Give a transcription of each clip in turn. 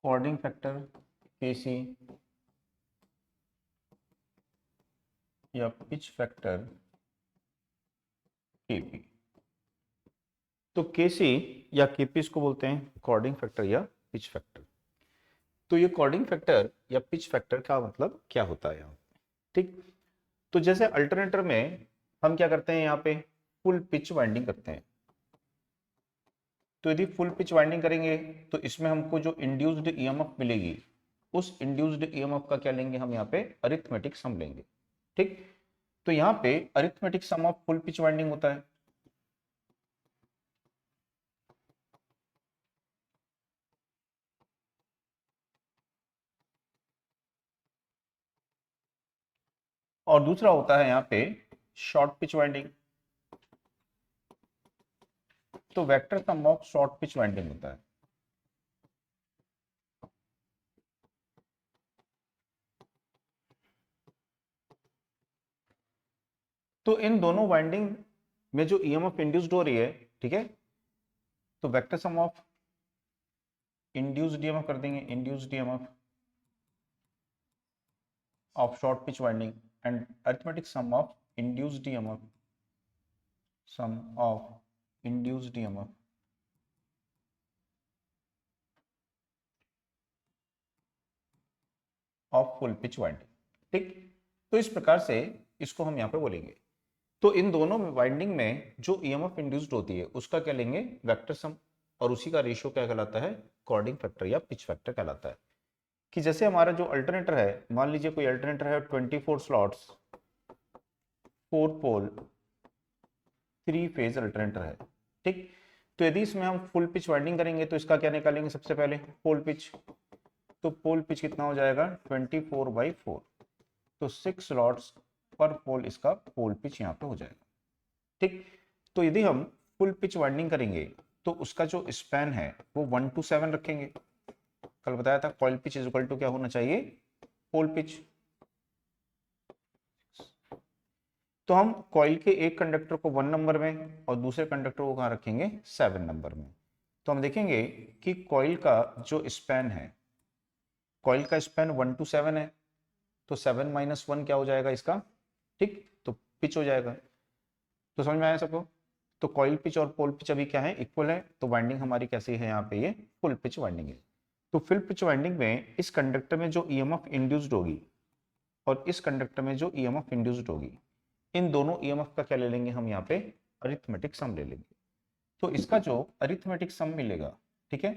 Cording factor Kc या pitch factor Kp। तो Kc या Kp इसको बोलते हैं कॉर्डिंग फैक्टर या पिच फैक्टर। तो ये कॉर्डिंग फैक्टर या पिच फैक्टर का मतलब क्या होता है यहाँ, ठीक। तो जैसे अल्टरनेटर में हम क्या करते हैं, यहाँ पे फुल पिच वाइंडिंग करते हैं। तो यदि फुल पिच वाइंडिंग करेंगे तो इसमें हमको जो इंड्यूस्ड ईएमएफ मिलेगी, उस इंड्यूस्ड ईएमएफ का क्या लेंगे हम, यहाँ पे अरिथमेटिक सम लेंगे, ठीक। तो यहाँ पे arithmetic sum of full pitch winding होता है। और दूसरा होता है यहाँ पे शॉर्ट पिच वाइंडिंग। तो vector sum of short pitch winding होता है। तो इन दोनों वाइंडिंग में जो ईएमएफ इंड्यूस्ड हो रही है, ठीक है, तो vector sum of induced EMF कर देंगे, induced EMF of short pitch winding and arithmetic sum of induced EMF, sum of induced EMF of full pitch winding, ठीक। तो इस प्रकार से इसको हम यहाँ पे बोलेंगे। तो इन दोनों वाइंडिंग में जो ईएमएफ इंड्यूस्ड होती है उसका क्या लेंगे, वेक्टर सम, और उसी का रेशियो क्या कहलाता है, कॉर्डिंग फैक्टर या पिच फैक्टर कहलाता है। कि जैसे हमारा जो अल्टरनेटर है, मान लीजिए कोई अल्टरनेटर है 24 स्लॉट्स, 4 पोल 3 फेज अल्टरनेटर है, ठीक। तो यदि इसमें हम फुल पिच वाइंडिंग करेंगे तो इसका क्या निकालेंगे, सबसे पहले पोल पिच। तो पोल पिच कितना हो जाएगा 24/4, तो 6 स्लॉट्स पर पोल इसका पोल पिच यहाँ पे हो जाएगा, ठीक। तो यदि हम फुल पिच वाइंडिंग करेंगे तो उसका जो स्पैन है वो 1 to 7 रखेंगे। कल बताया था coil pitch is equal to क्या होना चाहिए, पोल पिच। तो हम कॉइल के एक कंडक्टर को 1 नंबर में और दूसरे कंडक्टर को कहाँ रखेंगे, 7 नंबर में। तो हम देखेंगे कि कॉइल का जो स्पैन है, कॉइल का स्पैन 1 to 7 है, तो 7 - 1 क्या हो जाएगा इसका, ठीक, तो पिच हो जाएगा। तो समझ में आया सबको। तो कॉइल पिच और पोल पिच अभी क्या है, इक्वल है। तो वाइंडिंग हमारी कैसी है यहाँ पे, ये फुल पिच वाइंडिंग है। तो फुल पिच वाइंडिंग में इस कंडक्टर में जो ईएमएफ इंड्यूस्ड होगी और इस कंडक्टर में जो ईएमएफ इंड्यूस्ड होगी, इन दोनों ईएमएफ का क्या ले लेंगे हम, यहाँ पे अरिथमेटिक सम ले लेंगे। तो इसका जो अरिथमेटिक सम मिलेगा, ठीक है,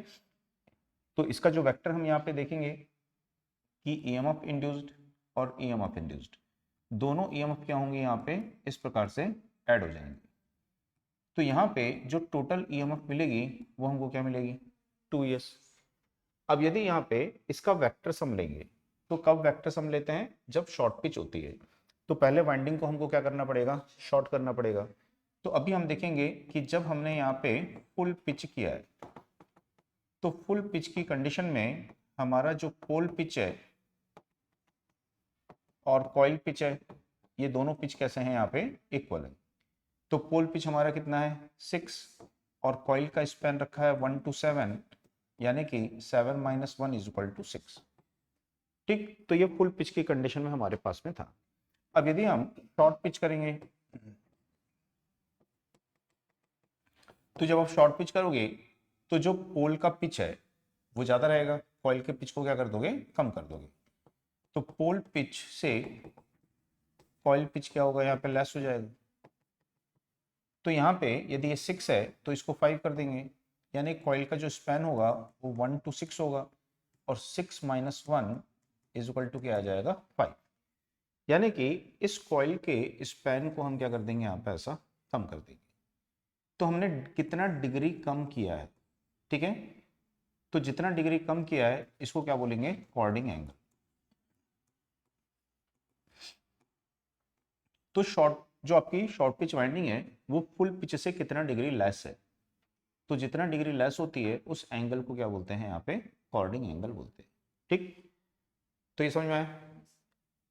तो इसका जो वेक्टर हम यहाँ पे देखेंगे कि ईएमएफ इंड्यूस्ड और ईएमएफ इंड्यूस्ड दोनों ईएमएफ क्या होंगे, यहाँ पे इस प्रकार से ऐड हो जाएंगे। तो यहाँ पे जो टोटल ईएमएफ मिलेगी वो हमको क्या मिलेगी, 2s। अब यदि यहाँ पे इसका वेक्टर सम लेंगे, तो कब वेक्टर सम लेते हैं, जब शॉर्ट पिच होती है। तो पहले वाइंडिंग को हमको क्या करना पड़ेगा, शॉर्ट करना पड़ेगा। तो अभी हम देखेंगे कि जब हमने यहाँ पे फुल पिच किया है, तो फुल पिच की कंडीशन में हमारा जो पोल पिच है और कॉइल पिच है, ये दोनों पिच कैसे हैं, यहाँ पे इक्वल है। तो पोल पिच हमारा कितना है 6 और कॉइल का स्पैन रखा है 1 to 7, यानी कि 7 - 1 = 6, ठीक। तो ये फुल पिच की कंडीशन में हमारे पास में था। अब यदि हम शॉर्ट पिच करेंगे, तो जब आप शॉर्ट पिच करोगे तो जो पोल का पिच है वो ज्यादा रहेगा, कॉइल के पिच को क्या कर दोगे, कम कर दोगे। तो पोल पिच से कॉइल पिच क्या होगा, यहाँ पे लेस हो जाएगा। तो यहाँ पे यदि ये 6 है तो इसको 5 कर देंगे, यानी कॉइल का जो स्पैन होगा वो 1 to 6 होगा, और 6 - 1 = क्या आ जाएगा, 5। यानी कि इस कॉइल के स्पैन को हम क्या कर देंगे, यहाँ पे ऐसा कम कर देंगे। तो हमने कितना डिग्री कम किया है, ठीक है। तो जितना डिग्री कम किया है इसको क्या बोलेंगे, कॉर्डिंग एंगल। तो शॉर्ट जो आपकी शॉर्ट पिच वाइंडिंग है वो फुल पिच से कितना डिग्री लेस है, तो जितना डिग्री लेस होती है उस एंगल को क्या बोलते हैं, यहाँ पे कॉर्डिंग एंगल बोलते हैं, ठीक। तो ये समझ में आया।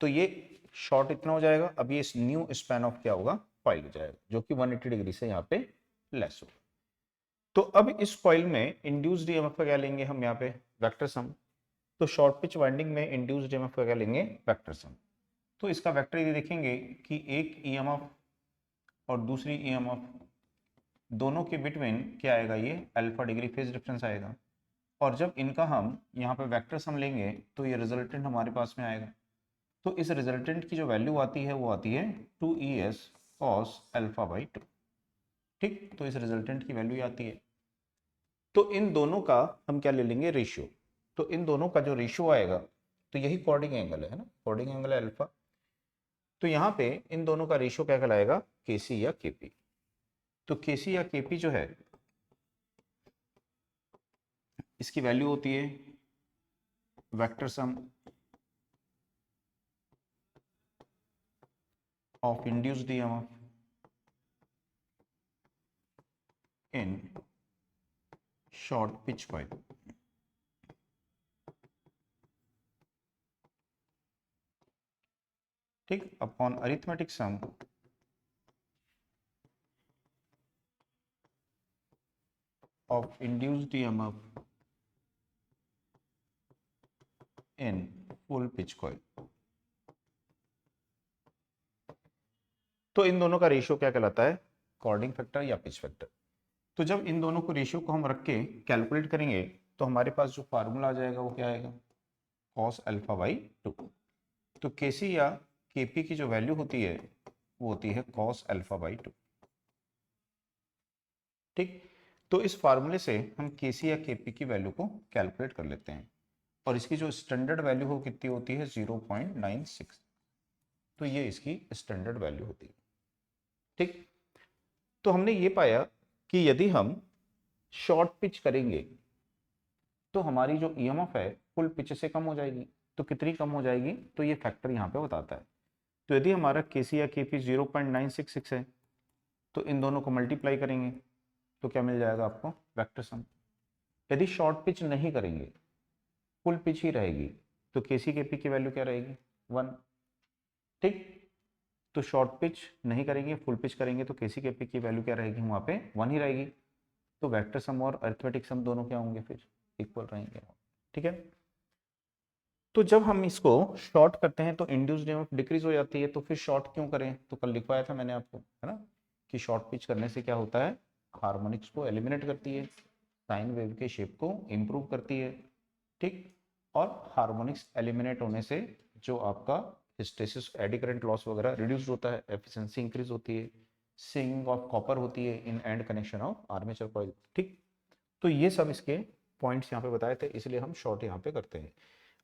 तो ये शॉर्ट इतना हो जाएगा। अब ये न्यू स्पैन ऑफ क्या होगा, कॉइल हो जाएगा, जो कि 180 डिग्री से यहाँ पे लेस होगा। तो अब इस कॉइल में इंड्यूस्ड ईएमएफ का क्या लेंगे हम, यहाँ पे वेक्टर सम। तो शॉर्ट पिच वाइंडिंग में इंड्यूस्ड ईएमएफ का क्या लेंगे, वेक्टर सम। तो इसका वेक्टर ये देखेंगे कि एक ईएमएफ और दूसरी ईएमएफ दोनों के बिटवीन क्या आएगा, ये अल्फा डिग्री फेज डिफरेंस आएगा। और जब इनका हम यहाँ पे वेक्टर सम लेंगे तो ये रिजल्टेंट हमारे पास में आएगा। तो इस रिजल्टेंट की जो वैल्यू आती है वो आती है 2es cos अल्फा बाई 2। ठीक, तो इस रिजल्टेंट की वैल्यू आती है। तो इन दोनों का हम क्या ले लेंगे, रेशियो। तो इन दोनों का जो रेशियो आएगा, तो यही कॉर्डिंग एंगल है ना, कॉर्डिंग एंगल है अल्फा। तो यहाँ पे इन दोनों का रेशियो क्या कहलाएगा, केसी या केपी। तो केसी या केपी जो है इसकी वैल्यू होती है vector sum of induced EMF in short pitch coil. ठीक, upon arithmetic sum of induced EMF in full pitch coil। तो इन दोनों का रेशियो क्या कहलाता है, कॉर्डिंग फैक्टर या पिच फैक्टर। तो जब इन दोनों को रेशियो को हम रख के कैलकुलेट करेंगे तो हमारे पास जो फार्मूला आ जाएगा वो क्या आएगा, cos अल्फा बाई 2। तो केसी या केपी की जो वैल्यू होती है वो होती है cos अल्फा बाई 2। ठीक, तो इस फार्मूले से हम केसी या केपी की वैल्यू को कैलकुलेट कर लेते हैं और इसकी जो स्टैंडर्ड वैल्यू हो कितनी होती है, 0.96। तो ये इसकी स्टैंडर्ड वैल्यू होती है। ठीक, तो हमने ये पाया कि यदि हम शॉर्ट पिच करेंगे तो हमारी जो ईएमएफ है फुल पिच से कम हो जाएगी। तो कितनी कम हो जाएगी, तो ये फैक्टर यहाँ पे बताता है। तो यदि हमारा केसी या केपी 0.966 है तो इन दोनों को मल्टीप्लाई करेंगे तो क्या मिल जाएगा आपको, वेक्टर सम। यदि शॉर्ट पिच नहीं करेंगे, फुल पिच ही रहेगी, तो केसी केपी की वैल्यू क्या रहेगी, 1। ठीक, तो शॉर्ट पिच नहीं करेंगे, फुल पिच करेंगे तो केसी केपी की वैल्यू क्या रहेगी, वहाँ पे 1 ही रहेगी। तो वेक्टर सम और अरिथमेटिक सम दोनों क्या होंगे, फिर इक्वल रहेंगे। ठीक है, तो जब हम इसको शॉर्ट करते हैं तो इंड्यूस्ड ईएमएफ डिक्रीज हो जाती है। तो फिर शॉर्ट क्यों करें, तो कल लिखवाया था मैंने आपको, है ना, कि शॉर्ट पिच करने से क्या होता है, हार्मोनिक्स को एलिमिनेट करती है, साइन वेव के शेप को इम्प्रूव करती है। ठीक, और हार्मोनिक्स एलिमिनेट होने से जो आपका हिस्टेसिस, एडी करंट लॉस वगैरह रिड्यूस होता है, एफिशिएंसी इंक्रीज होती है, सिंकिंग ऑफ कॉपर होती है in and connection of armature coil. ठीक, तो ये सब इसके पॉइंट्स यहाँ पे बताए थे, इसलिए हम शॉर्ट यहाँ पे करते हैं।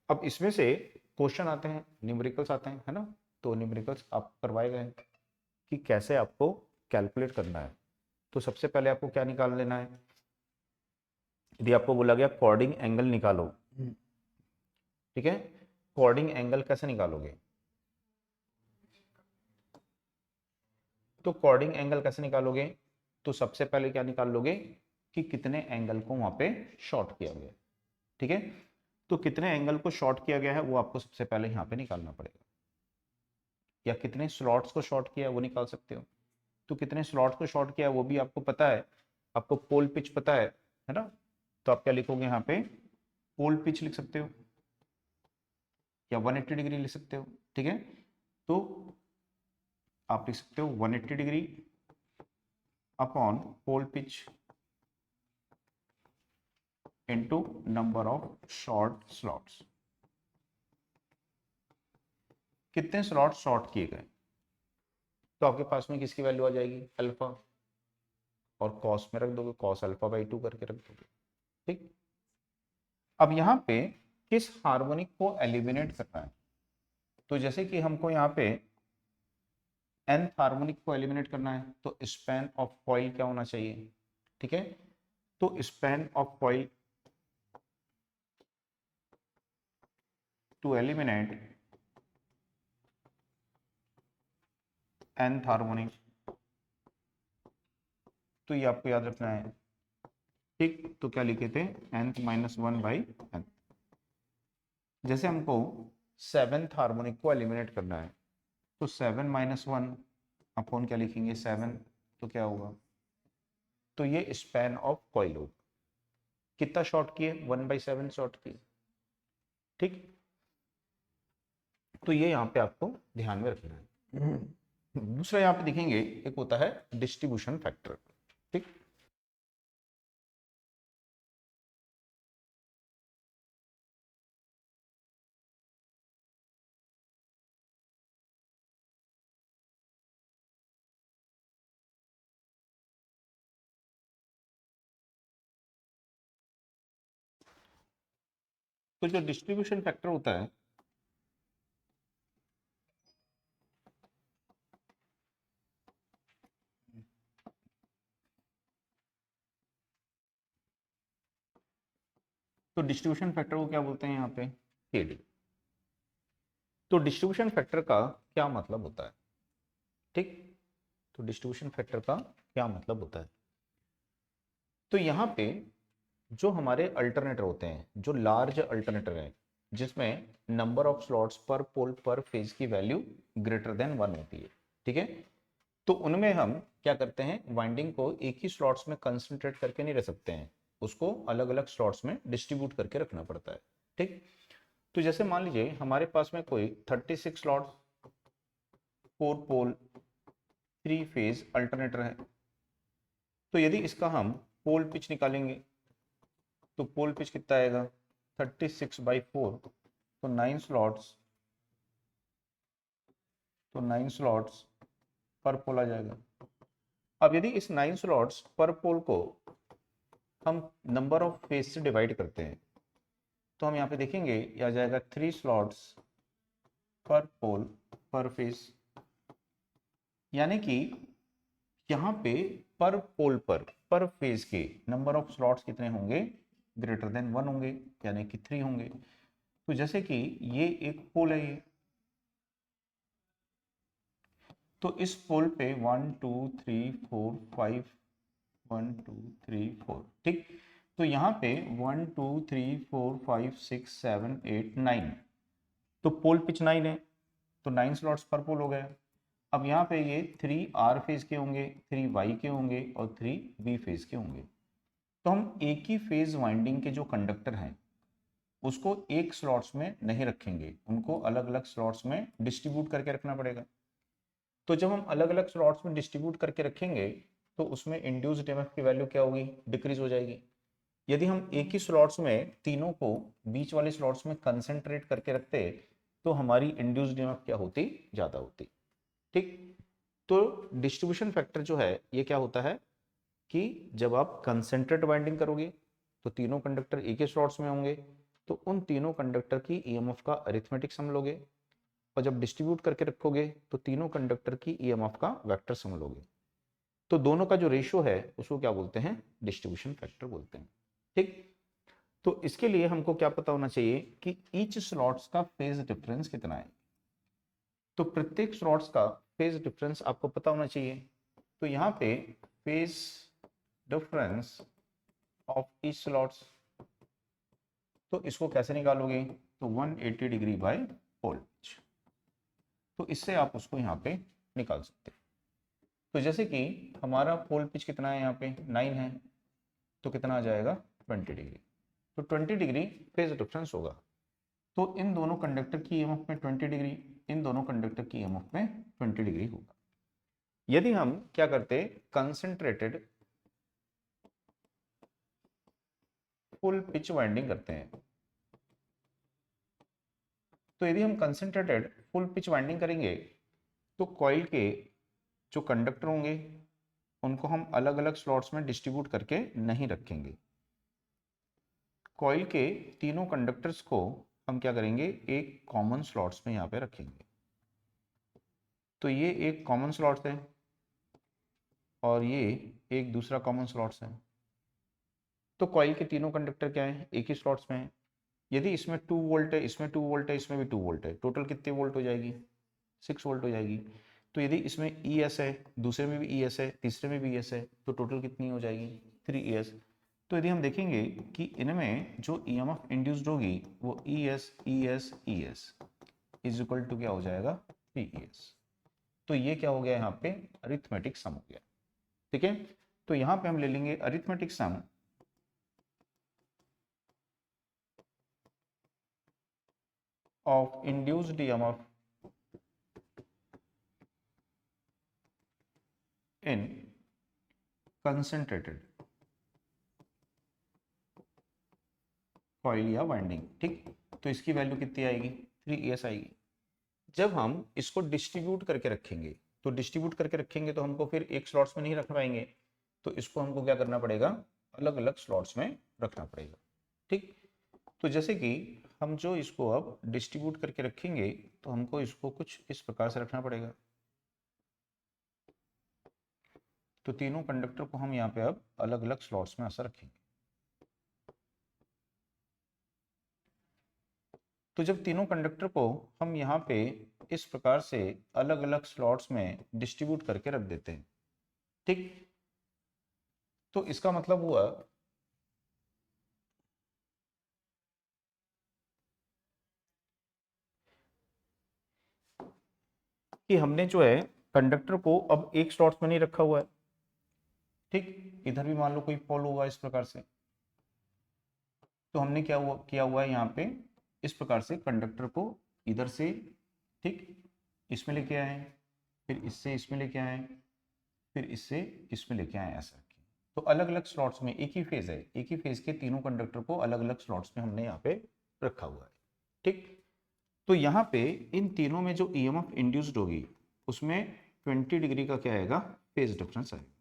अब इसमें से क्वेश्चन आते हैं, न्यूमेरिकल्स आते हैं, है ना। तो न्यूमेरिकल्स आप करवाए गए हैं कि कैसे आपको कैलकुलेट करना है। तो सबसे पहले आपको क्या निकाल लेना है, यदि आपको बोला गया कॉर्डिंग एंगल निकालो, ठीक है, कॉर्डिंग एंगल कैसे निकालोगे, तो कॉर्डिंग एंगल कैसे निकालोगे, तो सबसे पहले क्या निकाल लोगे कि कितने एंगल को वहां पे शॉर्ट किया गया। ठीक है, तो कितने एंगल को शॉर्ट किया गया है वो आपको सबसे पहले यहाँ पे निकालना पड़ेगा, या कितने स्लॉट्स को शॉर्ट किया है वो निकाल सकते हो। तो कितने स्लॉट्स को शॉर्ट किया है वो भी आपको पता है, आपको पोल पिच पता है ना। तो आप क्या लिखोगे यहाँ पे, पोल पिच लिख सकते हो या 180 डिग्री लिख सकते हो। ठीक है, तो आप लिख सकते हो 180 degree upon pole pitch into number of short slots. कितने स्लॉट शॉर्ट किए गए, तो आपके पास में किसकी वैल्यू आ जाएगी, अल्फा, और कॉस में रख दोगे, कॉस अल्फा बाई 2 करके रख दोगे। ठीक, अब यहाँ पे किस हार्मोनिक को एलिमिनेट करना है, तो जैसे कि हमको यहाँ पे nth हार्मोनिक को एलिमिनेट करना है तो स्पैन ऑफ कॉइल क्या होना चाहिए। ठीक है, तो span of coil to eliminate nth harmonic, तो ये आपको याद रखना है। ठीक, तो क्या लिखे थे, nth माइनस 1 बाई n। जैसे हमको 7th हार्मोनिक को एलिमिनेट करना है तो 7 माइनस 1 अपॉन क्या लिखेंगे, 7, तो क्या होगा, तो ये स्पैन ऑफ कॉइल होगा। कितना शॉर्ट किए, 1/7 शॉर्ट किए। ठीक, तो ये यहाँ पे आपको ध्यान में रखना है। दूसरा यहाँ पे देखेंगे एक होता है डिस्ट्रीब्यूशन फैक्टर। ठीक, तो जो डिस्ट्रीब्यूशन फैक्टर होता है तो डिस्ट्रीब्यूशन फैक्टर को क्या बोलते हैं यहाँ पे, केडी। तो डिस्ट्रीब्यूशन फैक्टर का क्या मतलब होता है, ठीक, तो डिस्ट्रीब्यूशन फैक्टर का क्या मतलब होता है, तो यहाँ पे जो हमारे अल्टरनेटर होते हैं, जो लार्ज अल्टरनेटर है जिसमें नंबर ऑफ स्लॉट्स पर पोल पर फेज की वैल्यू ग्रेटर देन 1 होती है, ठीक है, तो उनमें हम क्या करते हैं, वाइंडिंग को एक ही स्लॉट्स में कंसंट्रेट करके नहीं रख सकते हैं, उसको अलग अलग स्लॉट्स में डिस्ट्रीब्यूट करके रखना पड़ता है। ठीक, तो जैसे मान लीजिए हमारे पास में कोई 36 स्लॉट्स 4 पोल 3 फेज अल्टरनेटर है, तो यदि इसका हम पोल पिच निकालेंगे तो पोल पिच कितना आएगा 36/4, तो 9 स्लॉट्स, तो 9 स्लॉट्स पर पोल आ जाएगा। अब यदि इस 9 स्लॉट्स पर पोल को हम नंबर ऑफ फेज से डिवाइड करते हैं तो हम यहाँ पे देखेंगे ये आ जाएगा 3 स्लॉट्स पर पोल पर फेज, यानी कि यहाँ पे पर पोल पर फेज के नंबर ऑफ स्लॉट्स कितने होंगे, ग्रेटर देन 1 होंगे, यानी कि 3 होंगे। तो जैसे कि ये एक पोल है ये, तो इस पोल पे 1 2 3 4 5 1 2 3 4, ठीक, तो यहाँ पे 1 2 3 4 5 6 7 8 9, तो पोल पिच 9 है, तो 9 स्लॉट्स पर पोल हो गया। अब यहाँ पे ये 3 आर फेज के होंगे, 3 वाई के होंगे और 3 बी फेज के होंगे, तो हम एक ही फेज वाइंडिंग के जो कंडक्टर हैं उसको एक स्लॉट्स में नहीं रखेंगे, उनको अलग अलग स्लॉट्स में डिस्ट्रीब्यूट करके रखना पड़ेगा। तो जब हम अलग अलग स्लॉट्स में डिस्ट्रीब्यूट करके रखेंगे तो उसमें इंड्यूस्ड ईएमएफ की वैल्यू क्या होगी, डिक्रीज हो जाएगी। यदि हम एक ही स्लॉट्स में तीनों को बीच वाले स्लॉट्स में कंसेंट्रेट करके रखते तो हमारी इंड्यूस्ड ईएमएफ क्या होती, ज्यादा होती। ठीक, तो डिस्ट्रीब्यूशन फैक्टर जो है ये क्या होता है कि जब आप कंसेंट्रेट वाइंडिंग करोगे तो तीनों कंडक्टर एक ही स्लॉट्स में होंगे, तो उन तीनों कंडक्टर की ईएमएफ का अरिथमेटिक सम लोगे, और जब डिस्ट्रीब्यूट करके रखोगे तो तीनों कंडक्टर की ईएमएफ का वेक्टर सम लोगे, तो दोनों का जो रेशियो है उसको क्या बोलते हैं, डिस्ट्रीब्यूशन फैक्टर बोलते हैं। ठीक, तो इसके लिए हमको क्या पता होना चाहिए कि ईच स्लॉट्स का फेज डिफरेंस कितना है, तो प्रत्येक स्लॉट्स का फेज डिफरेंस आपको पता होना चाहिए। तो यहाँ पे phase difference of each slots, तो इसको कैसे निकालोगे, तो 180 डिग्री बाय पोल पिच, तो इससे आप उसको यहाँ पे निकाल सकते हैं। तो जैसे कि हमारा पोल पिच कितना है, यहाँ पे 9 है, तो कितना आ जाएगा 20 डिग्री, तो 20 डिग्री फेज डिफरेंस होगा, तो इन दोनों कंडक्टर की ईएमएफ में 20 डिग्री, इन दोनों कंडक्टर की ईएमएफ में 20 डिग्री होगा। यदि हम क्या करते, कंसंट्रेटेड फुल पिच वाइंडिंग करते हैं, तो यदि हम कंसंट्रेटेड फुल पिच वाइंडिंग करेंगे तो कॉइल के जो कंडक्टर होंगे उनको हम अलग अलग स्लॉट्स में डिस्ट्रीब्यूट करके नहीं रखेंगे, कॉइल के तीनों कंडक्टर्स को हम क्या करेंगे, एक कॉमन स्लॉट्स में यहाँ पे रखेंगे। तो ये एक कॉमन स्लॉट्स है और ये एक दूसरा कॉमन स्लॉट्स है, तो कॉइल के तीनों कंडक्टर क्या है, एक ही स्लॉट्स में है। यदि इसमें 2 वोल्ट है, इसमें 2 वोल्ट है, इसमें भी 2 वोल्ट है, टोटल कितने वोल्ट हो जाएगी, 6 वोल्ट हो जाएगी। तो यदि इसमें ई एस है, दूसरे में भी ई एस है, तीसरे में भी ई एस है, तो टोटल कितनी हो जाएगी, 3 ई एस। तो यदि हम देखेंगे कि इनमें जो ई एम एफ इंड्यूस्ड होगी वो E S E S E S is equal to क्या हो जाएगा, पी ई एस। तो ये क्या हो गया यहाँ पे, अरिथमेटिक सम हो गया। ठीक है, तो यहाँ पे हम ले लेंगे arithmetic sum of induced EMF in concentrated coil या वाइंडिंग। ठीक, तो इसकी वैल्यू कितनी आएगी, 3es आएगी। जब हम इसको डिस्ट्रीब्यूट करके रखेंगे, तो डिस्ट्रीब्यूट करके रखेंगे तो हमको फिर एक स्लॉट्स में नहीं रख पाएंगे, तो इसको हमको क्या करना पड़ेगा, अलग अलग स्लॉट्स में रखना पड़ेगा। ठीक, तो जैसे कि हम जो इसको अब डिस्ट्रीब्यूट करके रखेंगे तो हमको इसको कुछ इस प्रकार से रखना पड़ेगा। तो तीनों कंडक्टर को हम यहाँ पे अब अलग अलग स्लॉट्स में ऐसा रखेंगे। तो जब तीनों कंडक्टर को हम यहाँ पे इस प्रकार से अलग अलग स्लॉट्स में डिस्ट्रीब्यूट करके रख देते हैं, ठीक, तो इसका मतलब हुआ कि हमने जो है कंडक्टर को अब एक स्लॉट में नहीं रखा हुआ है। ठीक, इधर भी मान लो कोई पोल होगा इस प्रकार से, तो हमने किया हुआ है यहाँ पे इस प्रकार से कंडक्टर को इधर से, ठीक, इसमें लेके आए, फिर इससे इसमें लेके आए, फिर इससे इसमें लेके आए, ऐसा। तो अलग अलग स्लॉट्स में एक ही फेज है, एक ही फेज के तीनों कंडक्टर को अलग अलग स्लॉट्स में हमने यहाँ पे रखा हुआ है। ठीक, तो यहाँ पे इन तीनों में जो ईएमएफ इंड्यूस्ड होगी उसमें 20 डिग्री का क्या आएगा, फेज डिफरेंस आएगा।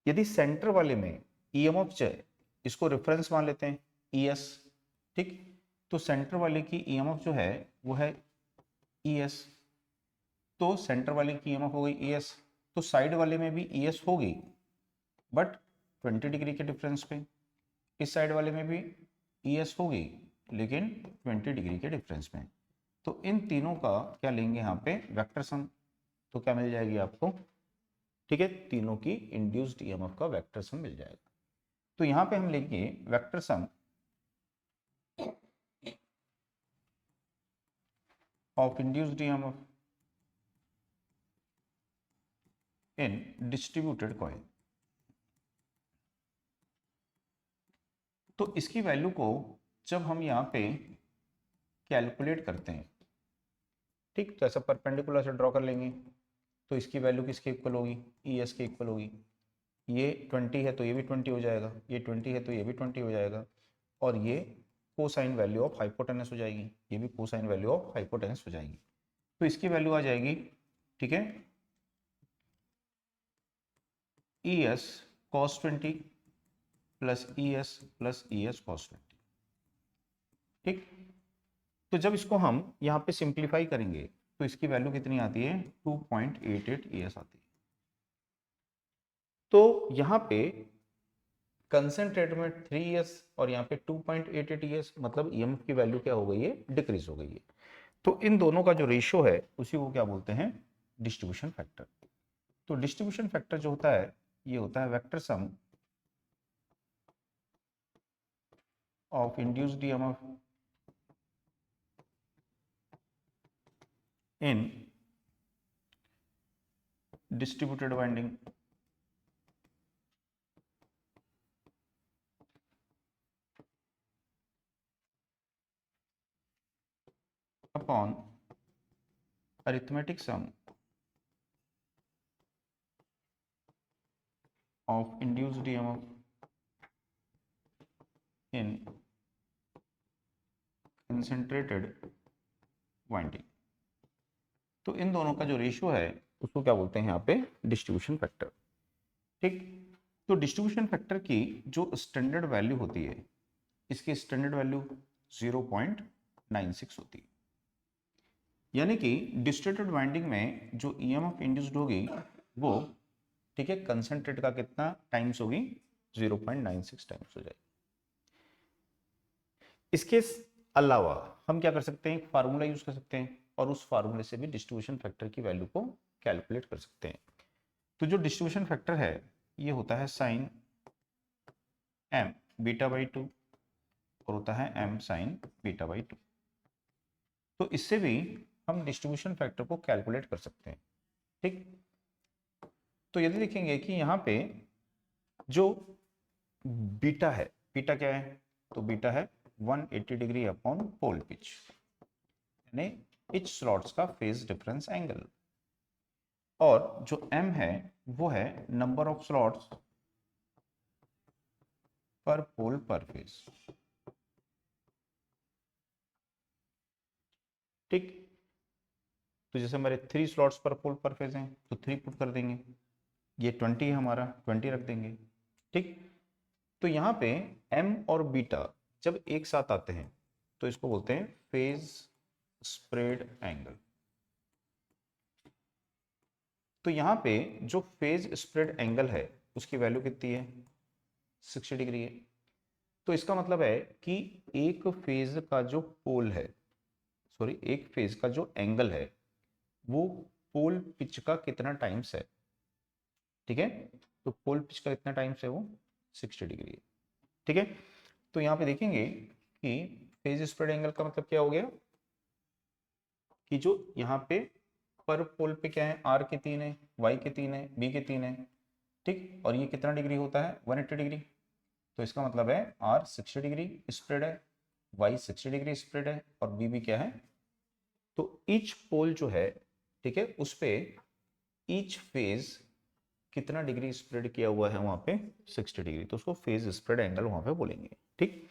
यदि सेंटर वाले में ईएमएफ जो है इसको रेफरेंस मान लेते हैं ईएस, ठीक, तो सेंटर वाले की ईएमएफ जो है वो है ईएस, तो सेंटर वाले की ईएमएफ हो गई ईएस, तो साइड वाले में भी ईएस होगी बट 20 डिग्री के डिफरेंस पे, इस साइड वाले में भी ईएस होगी लेकिन 20 डिग्री के डिफरेंस में। तो इन तीनों का क्या लेंगे यहाँ पे, वेक्टर सम, तो क्या मिल जाएगी आपको, ठीक है, तीनों की इंड्यूस्ड ईएमएफ का वेक्टर सम मिल जाएगा। तो यहाँ पे हम लेंगे vector sum of induced EMF in distributed coil. तो इसकी वैल्यू को जब हम यहाँ पे कैलकुलेट करते हैं, ठीक, तो ऐसा परपेंडिकुलर से ड्रॉ कर लेंगे, तो इसकी वैल्यू किसके इक्वल होगी, ई एस के इक्वल होगी। ये 20 है तो ये भी 20 हो जाएगा, ये 20 है तो ये भी 20 हो जाएगा, और ये कोसाइन वैल्यू ऑफ हाइपोटेनस हो जाएगी, ये भी कोसाइन वैल्यू ऑफ हाइपोटेनस हो जाएगी। तो इसकी वैल्यू आ जाएगी, ठीक है, E S cos 20 plus E S cos 20। ठीक, तो जब इसको हम यहाँ पे सिंप्लीफाई करेंगे तो इसकी वैल्यू कितनी आती है, 2.88 ES आती है। तो यहाँ पे कंसेंट्रेट में 3ES और यहाँ पे 2.88 ES, मतलब EMF की वैल्यू क्या हो गई है, डिक्रीज हो गई है। तो इन दोनों का जो रेशियो है उसी को क्या बोलते हैं, डिस्ट्रीब्यूशन फैक्टर। तो डिस्ट्रीब्यूशन फैक्टर जो होता है ये होता है vector sum of induced EMF in distributed winding upon arithmetic sum of induced EMF in concentrated winding। तो इन दोनों का जो रेशियो है उसको क्या बोलते हैं यहाँ पे, डिस्ट्रीब्यूशन फैक्टर। ठीक, तो डिस्ट्रीब्यूशन फैक्टर की जो स्टैंडर्ड वैल्यू होती है, इसकी स्टैंडर्ड वैल्यू 0.96 होती है, यानी कि डिस्ट्रीब्यूटेड वाइंडिंग में जो ईएमएफ इंड्यूस्ड होगी वो, ठीक है, कंसंट्रेट का कितना टाइम्स होगी, 0.96 टाइम्स हो जाएगी। इसके अलावा हम क्या कर सकते हैं, एक फार्मूला यूज कर सकते हैं और उस फार्मूले से भी डिस्ट्रीब्यूशन फैक्टर की वैल्यू को कैलकुलेट कर सकते हैं। तो जो डिस्ट्रीब्यूशन फैक्टर है ये होता है साइन एम बीटा बाई 2 और होता है एम साइन बीटा बाई 2। तो इससे भी हम डिस्ट्रीब्यूशन फैक्टर को कैलकुलेट कर सकते हैं। ठीक, तो यदि देखेंगे कि यहाँ पे जो बीटा है, बीटा क्या है, तो बीटा है 180 डिग्री अपॉन पोल पिच, यानी इच स्लॉट्स का फेज डिफरेंस एंगल। और जो m है वो है नंबर ऑफ स्लॉट्स पर पोल पर फेज। ठीक, तो जैसे हमारे 3 स्लॉट्स पर पोल पर फेज हैं तो 3 पुट कर देंगे, ये 20 है हमारा, 20 रख देंगे। ठीक, तो यहाँ पे m और बीटा जब एक साथ आते हैं तो इसको बोलते हैं फेज स्प्रेड एंगल। तो यहाँ पे जो फेज स्प्रेड एंगल है उसकी वैल्यू कितनी है, 60 डिग्री है। तो इसका मतलब है कि एक फेज का जो पोल है, सॉरी एक फेज का जो एंगल है वो पोल पिच का कितना टाइम्स है। ठीक है, तो पोल पिच का कितना टाइम्स है वो 60 डिग्री है। ठीक है, तो यहाँ पे देखेंगे कि फेज स्प्रेड एंगल का मतलब क्या हो गया कि जो यहाँ पे पर पोल पे क्या है, आर के 3 है, वाई के 3 है, बी के 3 है। ठीक, और ये कितना डिग्री होता है 180 डिग्री। तो इसका मतलब है आर 60 डिग्री स्प्रेड है, वाई 60 डिग्री स्प्रेड है और बी भी क्या है। तो ईच पोल जो है, ठीक है, उस पे ईच फेज कितना डिग्री स्प्रेड किया हुआ है वहां पे 60 डिग्री, तो उसको फेज स्प्रेड एंगल वहां पे बोलेंगे। ठीक,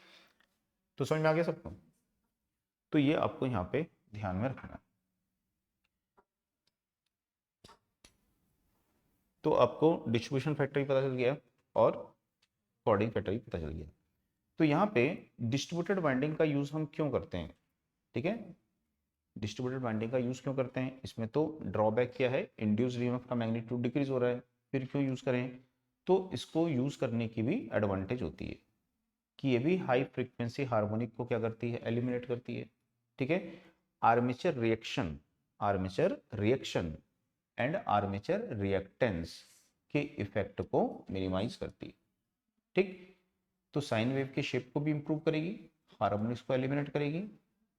तो समझ में आ गया सबको। तो ये आपको यहाँ पे ध्यान में रखना है। तो आपको डिस्ट्रीब्यूशन फैक्टर भी पता चल गया और कॉर्डिंग फैक्टर भी पता चल गया। तो यहाँ पे डिस्ट्रीब्यूटेड बाइंडिंग का यूज हम क्यों करते हैं, ठीक है, डिस्ट्रीब्यूटेड बाइंडिंग का यूज क्यों करते हैं, इसमें तो ड्रॉबैक क्या है, इंड्यूस्ड ईएमएफ का मैग्नीट्यूड डिक्रीज हो रहा है, फिर क्यों यूज करें। तो इसको यूज करने की भी एडवांटेज होती है कि ये भी हाई फ्रीक्वेंसी हार्मोनिक को क्या करती है, एलिमिनेट करती है। ठीक है, armature reaction and armature reactance के इफेक्ट को मिनिमाइज करती है। ठीक, तो साइन वेव के शेप को भी इंप्रूव करेगी, हार्मोनिक्स को एलिमिनेट करेगी,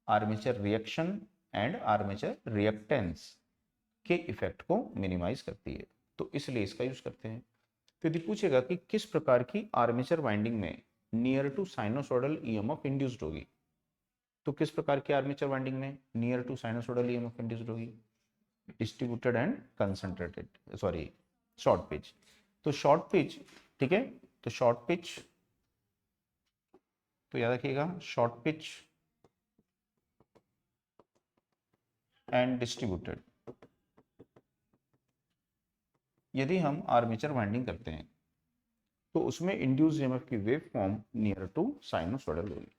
armature reaction and armature reactance के इफेक्ट को मिनिमाइज करती है। तो इसलिए इसका यूज करते हैं। तो यदि पूछेगा कि किस प्रकार की आर्मेचर वाइंडिंग में near to sinusoidal EMF induced होगी, तो किस प्रकार की आर्मेचर वाइंडिंग में near to sinusoidal EMF induced होगी, distributed and concentrated, sorry short pitch. तो शॉर्ट पिच, ठीक है, तो शॉर्ट पिच, तो याद रखिएगा शॉर्ट पिच एंड डिस्ट्रीब्यूटेड, यदि हम आर्मेचर वाइंडिंग करते हैं तो उसमें इंड्यूस्ड ईएमएफ की wave form near to sinusoidal होगी।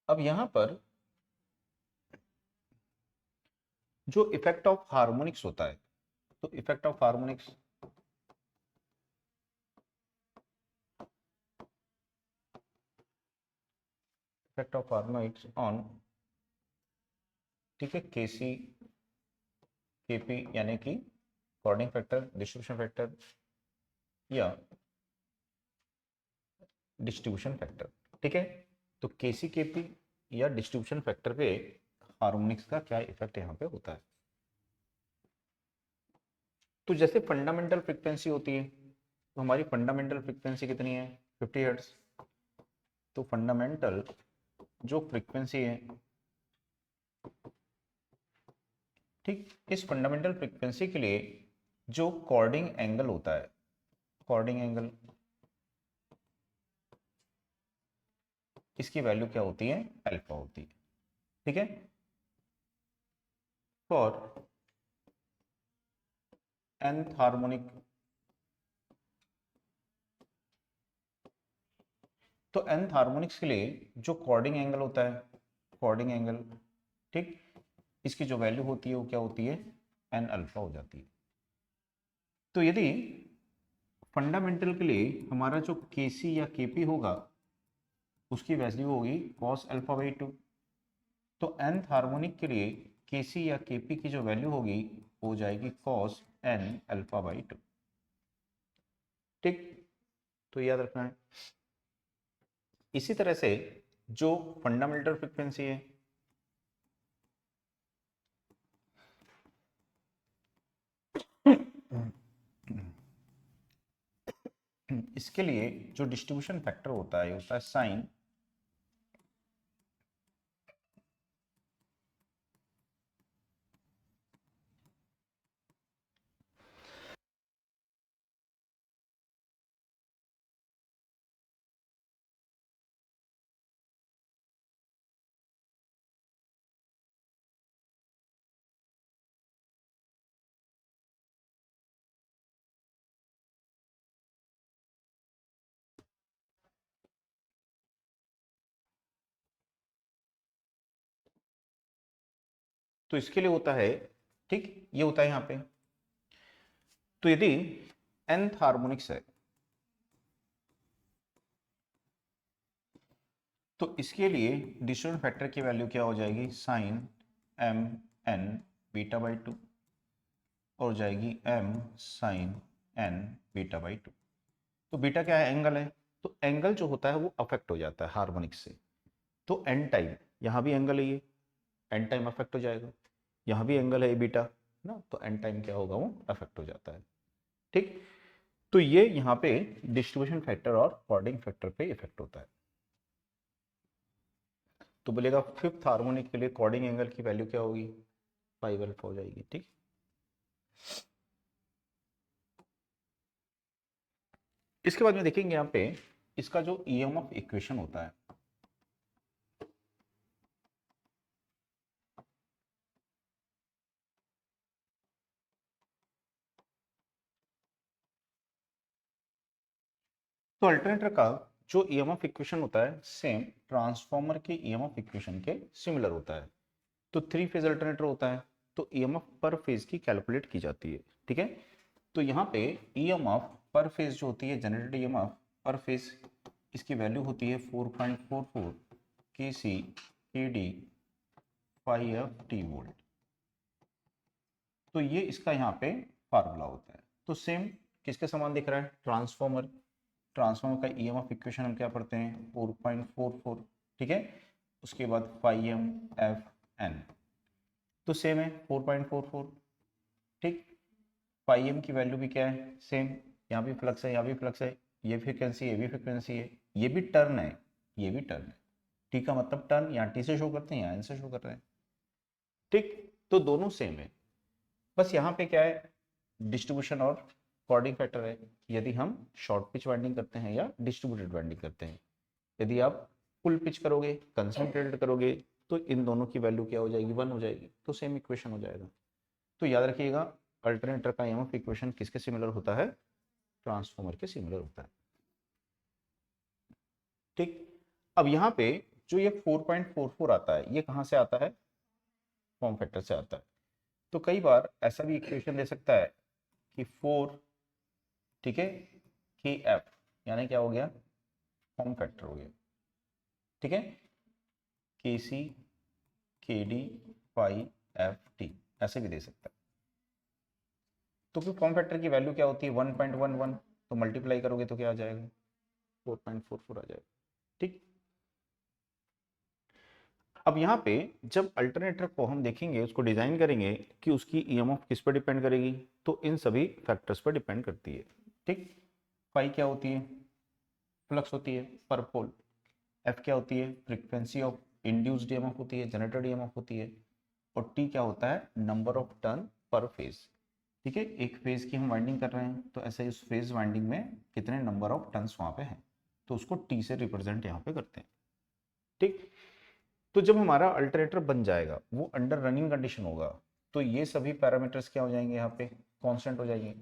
अब यहां पर जो इफेक्ट ऑफ हार्मोनिक्स होता है, तो effect of harmonics, effect of harmonics on, ठीक है, केसी केपी यानी कि कॉर्डिंग फैक्टर, डिस्ट्रीब्यूशन फैक्टर या डिस्ट्रीब्यूशन फैक्टर। ठीक है, तो केसी केपी या डिस्ट्रीब्यूशन फैक्टर पे हार्मोनिक्स का क्या इफेक्ट यहाँ पे होता है। तो जैसे फंडामेंटल फ्रीक्वेंसी होती है, तो हमारी फंडामेंटल फ्रीक्वेंसी कितनी है 50 हर्ट्ज। तो फंडामेंटल जो फ्रीक्वेंसी है, ठीक, इस फंडामेंटल फ्रीक्वेंसी के लिए जो कॉर्डिंग एंगल होता है, कॉर्डिंग एंगल, इसकी वैल्यू क्या होती है, अल्फा होती है। ठीक है, फॉर nth हार्मोनिक, तो nth हार्मोनिक्स के लिए जो कॉर्डिंग एंगल होता है, कॉर्डिंग एंगल, ठीक, इसकी जो वैल्यू होती है वो क्या होती है, एन अल्फा हो जाती है। तो यदि फंडामेंटल के लिए हमारा जो केसी या केपी होगा उसकी वैल्यू होगी कॉस अल्फा बाई 2। तो nth हार्मोनिक के लिए केसी या केपी की जो वैल्यू होगी वो हो जाएगी कॉस एन अल्फा बाई 2। ठीक, तो याद रखना है। इसी तरह से जो फंडामेंटल फ्रीक्वेंसी है, इसके लिए जो डिस्ट्रीब्यूशन फैक्टर होता है साइन तो इसके लिए होता है, ठीक, ये होता है यहाँ पे। तो यदि nth हार्मोनिक्स है तो इसके लिए डिस्ट्रीब्यूशन फैक्टर की वैल्यू क्या हो जाएगी, sine M N beta by 2 और जाएगी m sine n beta by 2। तो बीटा क्या है, एंगल है। तो एंगल जो होता है वो अफेक्ट हो जाता है हार्मोनिक्स से। तो एन टाइम, यहाँ भी एंगल है ये, एन टाइम अफेक्ट हो जाएगा। यहाँ भी एंगल है बीटा ना, तो एन टाइम क्या होगा, वो अफेक्ट हो जाता है। ठीक, तो ये यहाँ पे डिस्ट्रीब्यूशन फैक्टर और कॉर्डिंग फैक्टर पे इफेक्ट होता है। तो बोलेगा फिफ्थ हार्मोनिक के लिए कॉर्डिंग एंगल की वैल्यू क्या होगी, 5 अल्फा हो जाएगी। ठीक, इसके बाद में देखेंगे यहाँ पे इसका जो ईएमएफ इक्वेशन होता है, तो अल्टरनेटर का जो ईएमएफ इक्वेशन होता है सेम ट्रांसफॉर्मर के ईएमएफ इक्वेशन के सिमिलर होता है। तो थ्री फेज अल्टरनेटर होता है, तो ईएमएफ पर फेज की कैलकुलेट की जाती है। ठीक है, तो यहाँ पे ईएमएफ पर फेज जो होती है, जनरेटेड ईएमएफ पर फेज, इसकी वैल्यू होती है 4.44 के सी के डी 5 वोल्ट। तो ये इसका यहाँ पे फार्मूला होता है। तो सेम किसके समान दिख रहा है, ट्रांसफॉर्मर। ट्रांसफॉर्मर का ईएमएफ इक्वेशन हम क्या पढ़ते हैं, 4.44। ठीक है, उसके बाद 5m/F(n), तो सेम है 4.44। ठीक, 5m की वैल्यू भी क्या है, सेम। यहाँ भी फ्लक्स है, यहाँ भी फ्लक्स है, ये फ्रिक्वेंसी है, ये भी फ्रिक्वेंसी है, ये भी टर्न है, ये भी टर्न है। टी का मतलब टर्न, यहाँ टी से शो करते हैं, यहाँ एन से शो कर रहे हैं। ठीक, तो दोनों सेम है, बस यहाँ पे क्या है, डिस्ट्रीब्यूशन और कॉर्डिंग फैक्टर है। यदि हम शॉर्ट पिच वाइंडिंग करते हैं या डिस्ट्रीब्यूटेड वाइंडिंग करते हैं, यदि आप फुल पिच करोगे, कंसंट्रेटेड करोगे, तो इन दोनों की वैल्यू क्या हो जाएगी, 1 हो जाएगी। तो सेम इक्वेशन हो जाएगा। तो याद रखिएगा अल्टरनेटर का ईएमएफ इक्वेशन किसके सिमिलर होता है, ट्रांसफॉर्मर के सिमिलर होता है। ठीक, अब यहाँ पे जो ये 4.44 आता है, ये कहाँ से आता है, फॉर्म फैक्टर से आता है। तो कई बार ऐसा भी इक्वेशन दे सकता है कि 4, ठीक है, के एफ, यानी क्या हो गया, फॉर्म फैक्टर हो गया। ठीक है, के सी के डी 5 FT ऐसे भी दे सकता है। तो फिर फॉर्म फैक्टर की वैल्यू क्या होती है, 1.11, तो मल्टीप्लाई करोगे तो क्या आ जाएगा, 4.44 आ जाएगा। ठीक, अब यहाँ पे जब अल्टरनेटर को हम देखेंगे, उसको डिजाइन करेंगे कि उसकी ईएमएफ किस पर डिपेंड करेगी, तो इन सभी फैक्टर्स पर डिपेंड करती है। ठीक, फाई क्या होती है, फ्लक्स होती है पर पोल। एफ क्या होती है, फ्रीक्वेंसी ऑफ इंड्यूस्ड ईएमएफ होती है, जनरेटेड ईएमएफ होती है। और टी क्या होता है, नंबर ऑफ टर्न पर फेज। ठीक है, एक फेज की हम वाइंडिंग कर रहे हैं, तो ऐसे उस फेज वाइंडिंग में कितने नंबर ऑफ टर्न्स वहां पे हैं, तो उसको टी से रिप्रेजेंट यहाँ पे करते हैं। ठीक, तो जब हमारा अल्टरनेटर बन जाएगा, वो अंडर रनिंग कंडीशन होगा, तो ये सभी पैरामीटर्स क्या हो जाएंगे, यहाँ पे कांस्टेंट हो जाएंगे।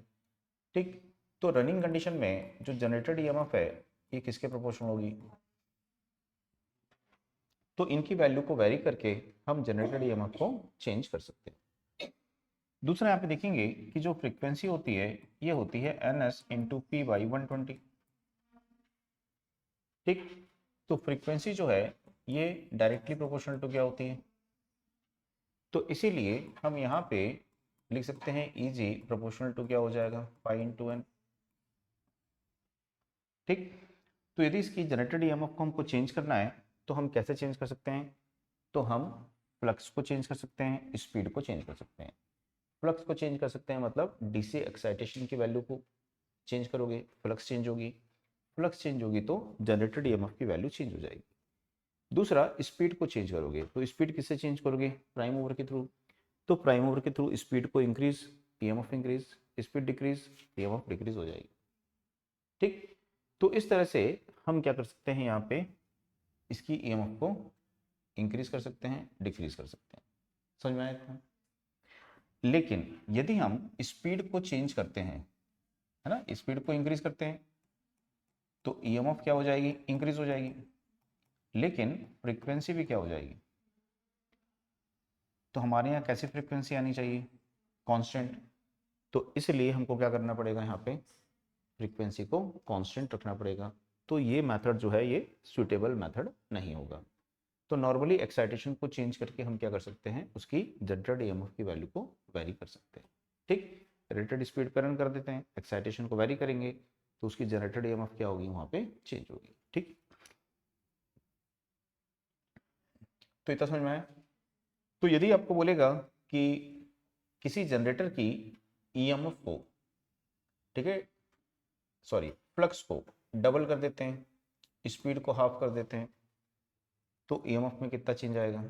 ठीक, तो रनिंग कंडीशन में जो जनरेटेड ईएमएफ है, ये किसके प्रोपोर्शनल होगी, तो इनकी वैल्यू को वेरी करके हम जनरेटेड ईएमएफ को चेंज कर सकते हैं। दूसरा यहाँ पे देखेंगे कि जो फ्रीक्वेंसी होती है, ये होती है NS इंटू पी बाई 120। ठीक, तो फ्रीक्वेंसी जो है ये डायरेक्टली प्रोपोर्शनल टू क्या होती है, तो इसीलिए हम यहाँ पे लिख सकते हैं इजी प्रोपोर्शनल टू क्या हो जाएगा, पाई इंटू एन। ठीक, तो यदि इसकी जनरेटेड ईएमएफ को हमको चेंज करना है तो हम कैसे चेंज कर सकते हैं, तो हम फ्लक्स को चेंज कर सकते हैं, स्पीड को चेंज कर सकते हैं। फ्लक्स को चेंज कर सकते हैं मतलब डीसी एक्साइटेशन की वैल्यू को चेंज करोगे, फ्लक्स चेंज होगी, फ्लक्स चेंज होगी तो जनरेटेड ईएमएफ की वैल्यू चेंज हो जाएगी। दूसरा, स्पीड को चेंज करोगे तो स्पीड किससे चेंज करोगे, प्राइम मूवर के थ्रू। तो प्राइम मूवर के थ्रू स्पीड को increase, EMF increase, speed decrease, EMF decrease हो जाएगी। ठीक, तो इस तरह से हम क्या कर सकते हैं, यहाँ पे इसकी ईएमएफ को इंक्रीज कर सकते हैं, डिक्रीज कर सकते हैं। समझ में आया था? लेकिन यदि हम स्पीड को चेंज करते हैं, है ना, स्पीड को इंक्रीज करते हैं तो ईएमएफ क्या हो जाएगी, इंक्रीज हो जाएगी, लेकिन फ्रीक्वेंसी भी क्या हो जाएगी। तो हमारे यहाँ कैसी फ्रीक्वेंसी आनी चाहिए, कांस्टेंट। तो इसलिए हमको क्या करना पड़ेगा, यहाँ पे फ्रीक्वेंसी को कांस्टेंट रखना पड़ेगा। तो ये मेथड जो है ये सूटेबल मेथड नहीं होगा। तो नॉर्मली एक्साइटेशन को चेंज करके हम क्या कर सकते हैं, उसकी जनरेटेड ईएमएफ की वैल्यू को वेरी कर सकते हैं। ठीक, रेटेड स्पीड पर रन कर देते हैं, एक्साइटेशन को वेरी करेंगे तो उसकी जनरेटेड ईएमएफ क्या होगी, वहां पे चेंज होगी। ठीक, तो इतना समझ में आया। तो यदि आपको बोलेगा कि किसी जनरेटर की ईएमएफ को, ठीक है, सॉरी फ्लक्स को डबल कर देते हैं, स्पीड को हाफ कर देते हैं, तो ईएमएफ में कितना चेंज आएगा,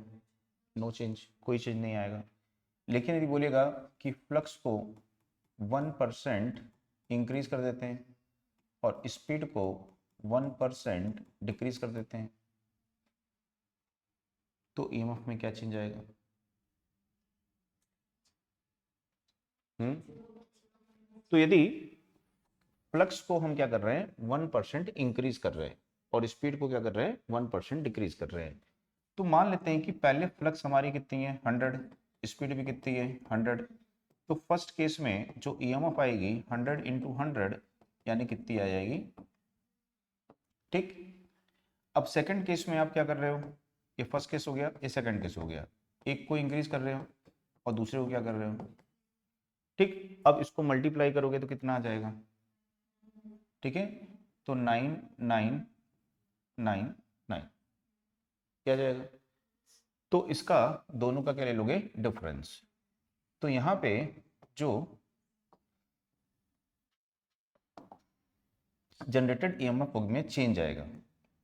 नो चेंज, कोई चेंज नहीं आएगा। लेकिन यदि बोलेगा कि फ्लक्स को 1% इंक्रीज कर देते हैं और स्पीड को 1% डिक्रीज कर देते हैं, तो ईएमएफ में क्या चेंज आएगा। तो यदि फ्लक्स को हम क्या कर रहे हैं, 1% इंक्रीज कर रहे हैं और स्पीड को क्या कर रहे हैं, 1% डिक्रीज कर रहे हैं, तो मान लेते हैं कि पहले फ्लक्स हमारी कितनी है, 100, स्पीड भी कितनी है, 100। तो फर्स्ट केस में जो ईएमएफ आएगी 100 इंटू 100 यानी कितनी आ जाएगी। ठीक, अब सेकंड केस में आप क्या कर रहे हो, ये फर्स्ट केस हो गया, ये सेकंड केस हो गया, एक को इंक्रीज कर रहे हो और दूसरे को क्या कर रहे हो। ठीक, अब इसको मल्टीप्लाई करोगे तो कितना आ जाएगा, ठीक है, तो 9999 क्या जाएगा। तो इसका दोनों का क्या ले लोगे, डिफरेंस। तो यहां पे जो जनरेटेड ईएमएफ में चेंज आएगा,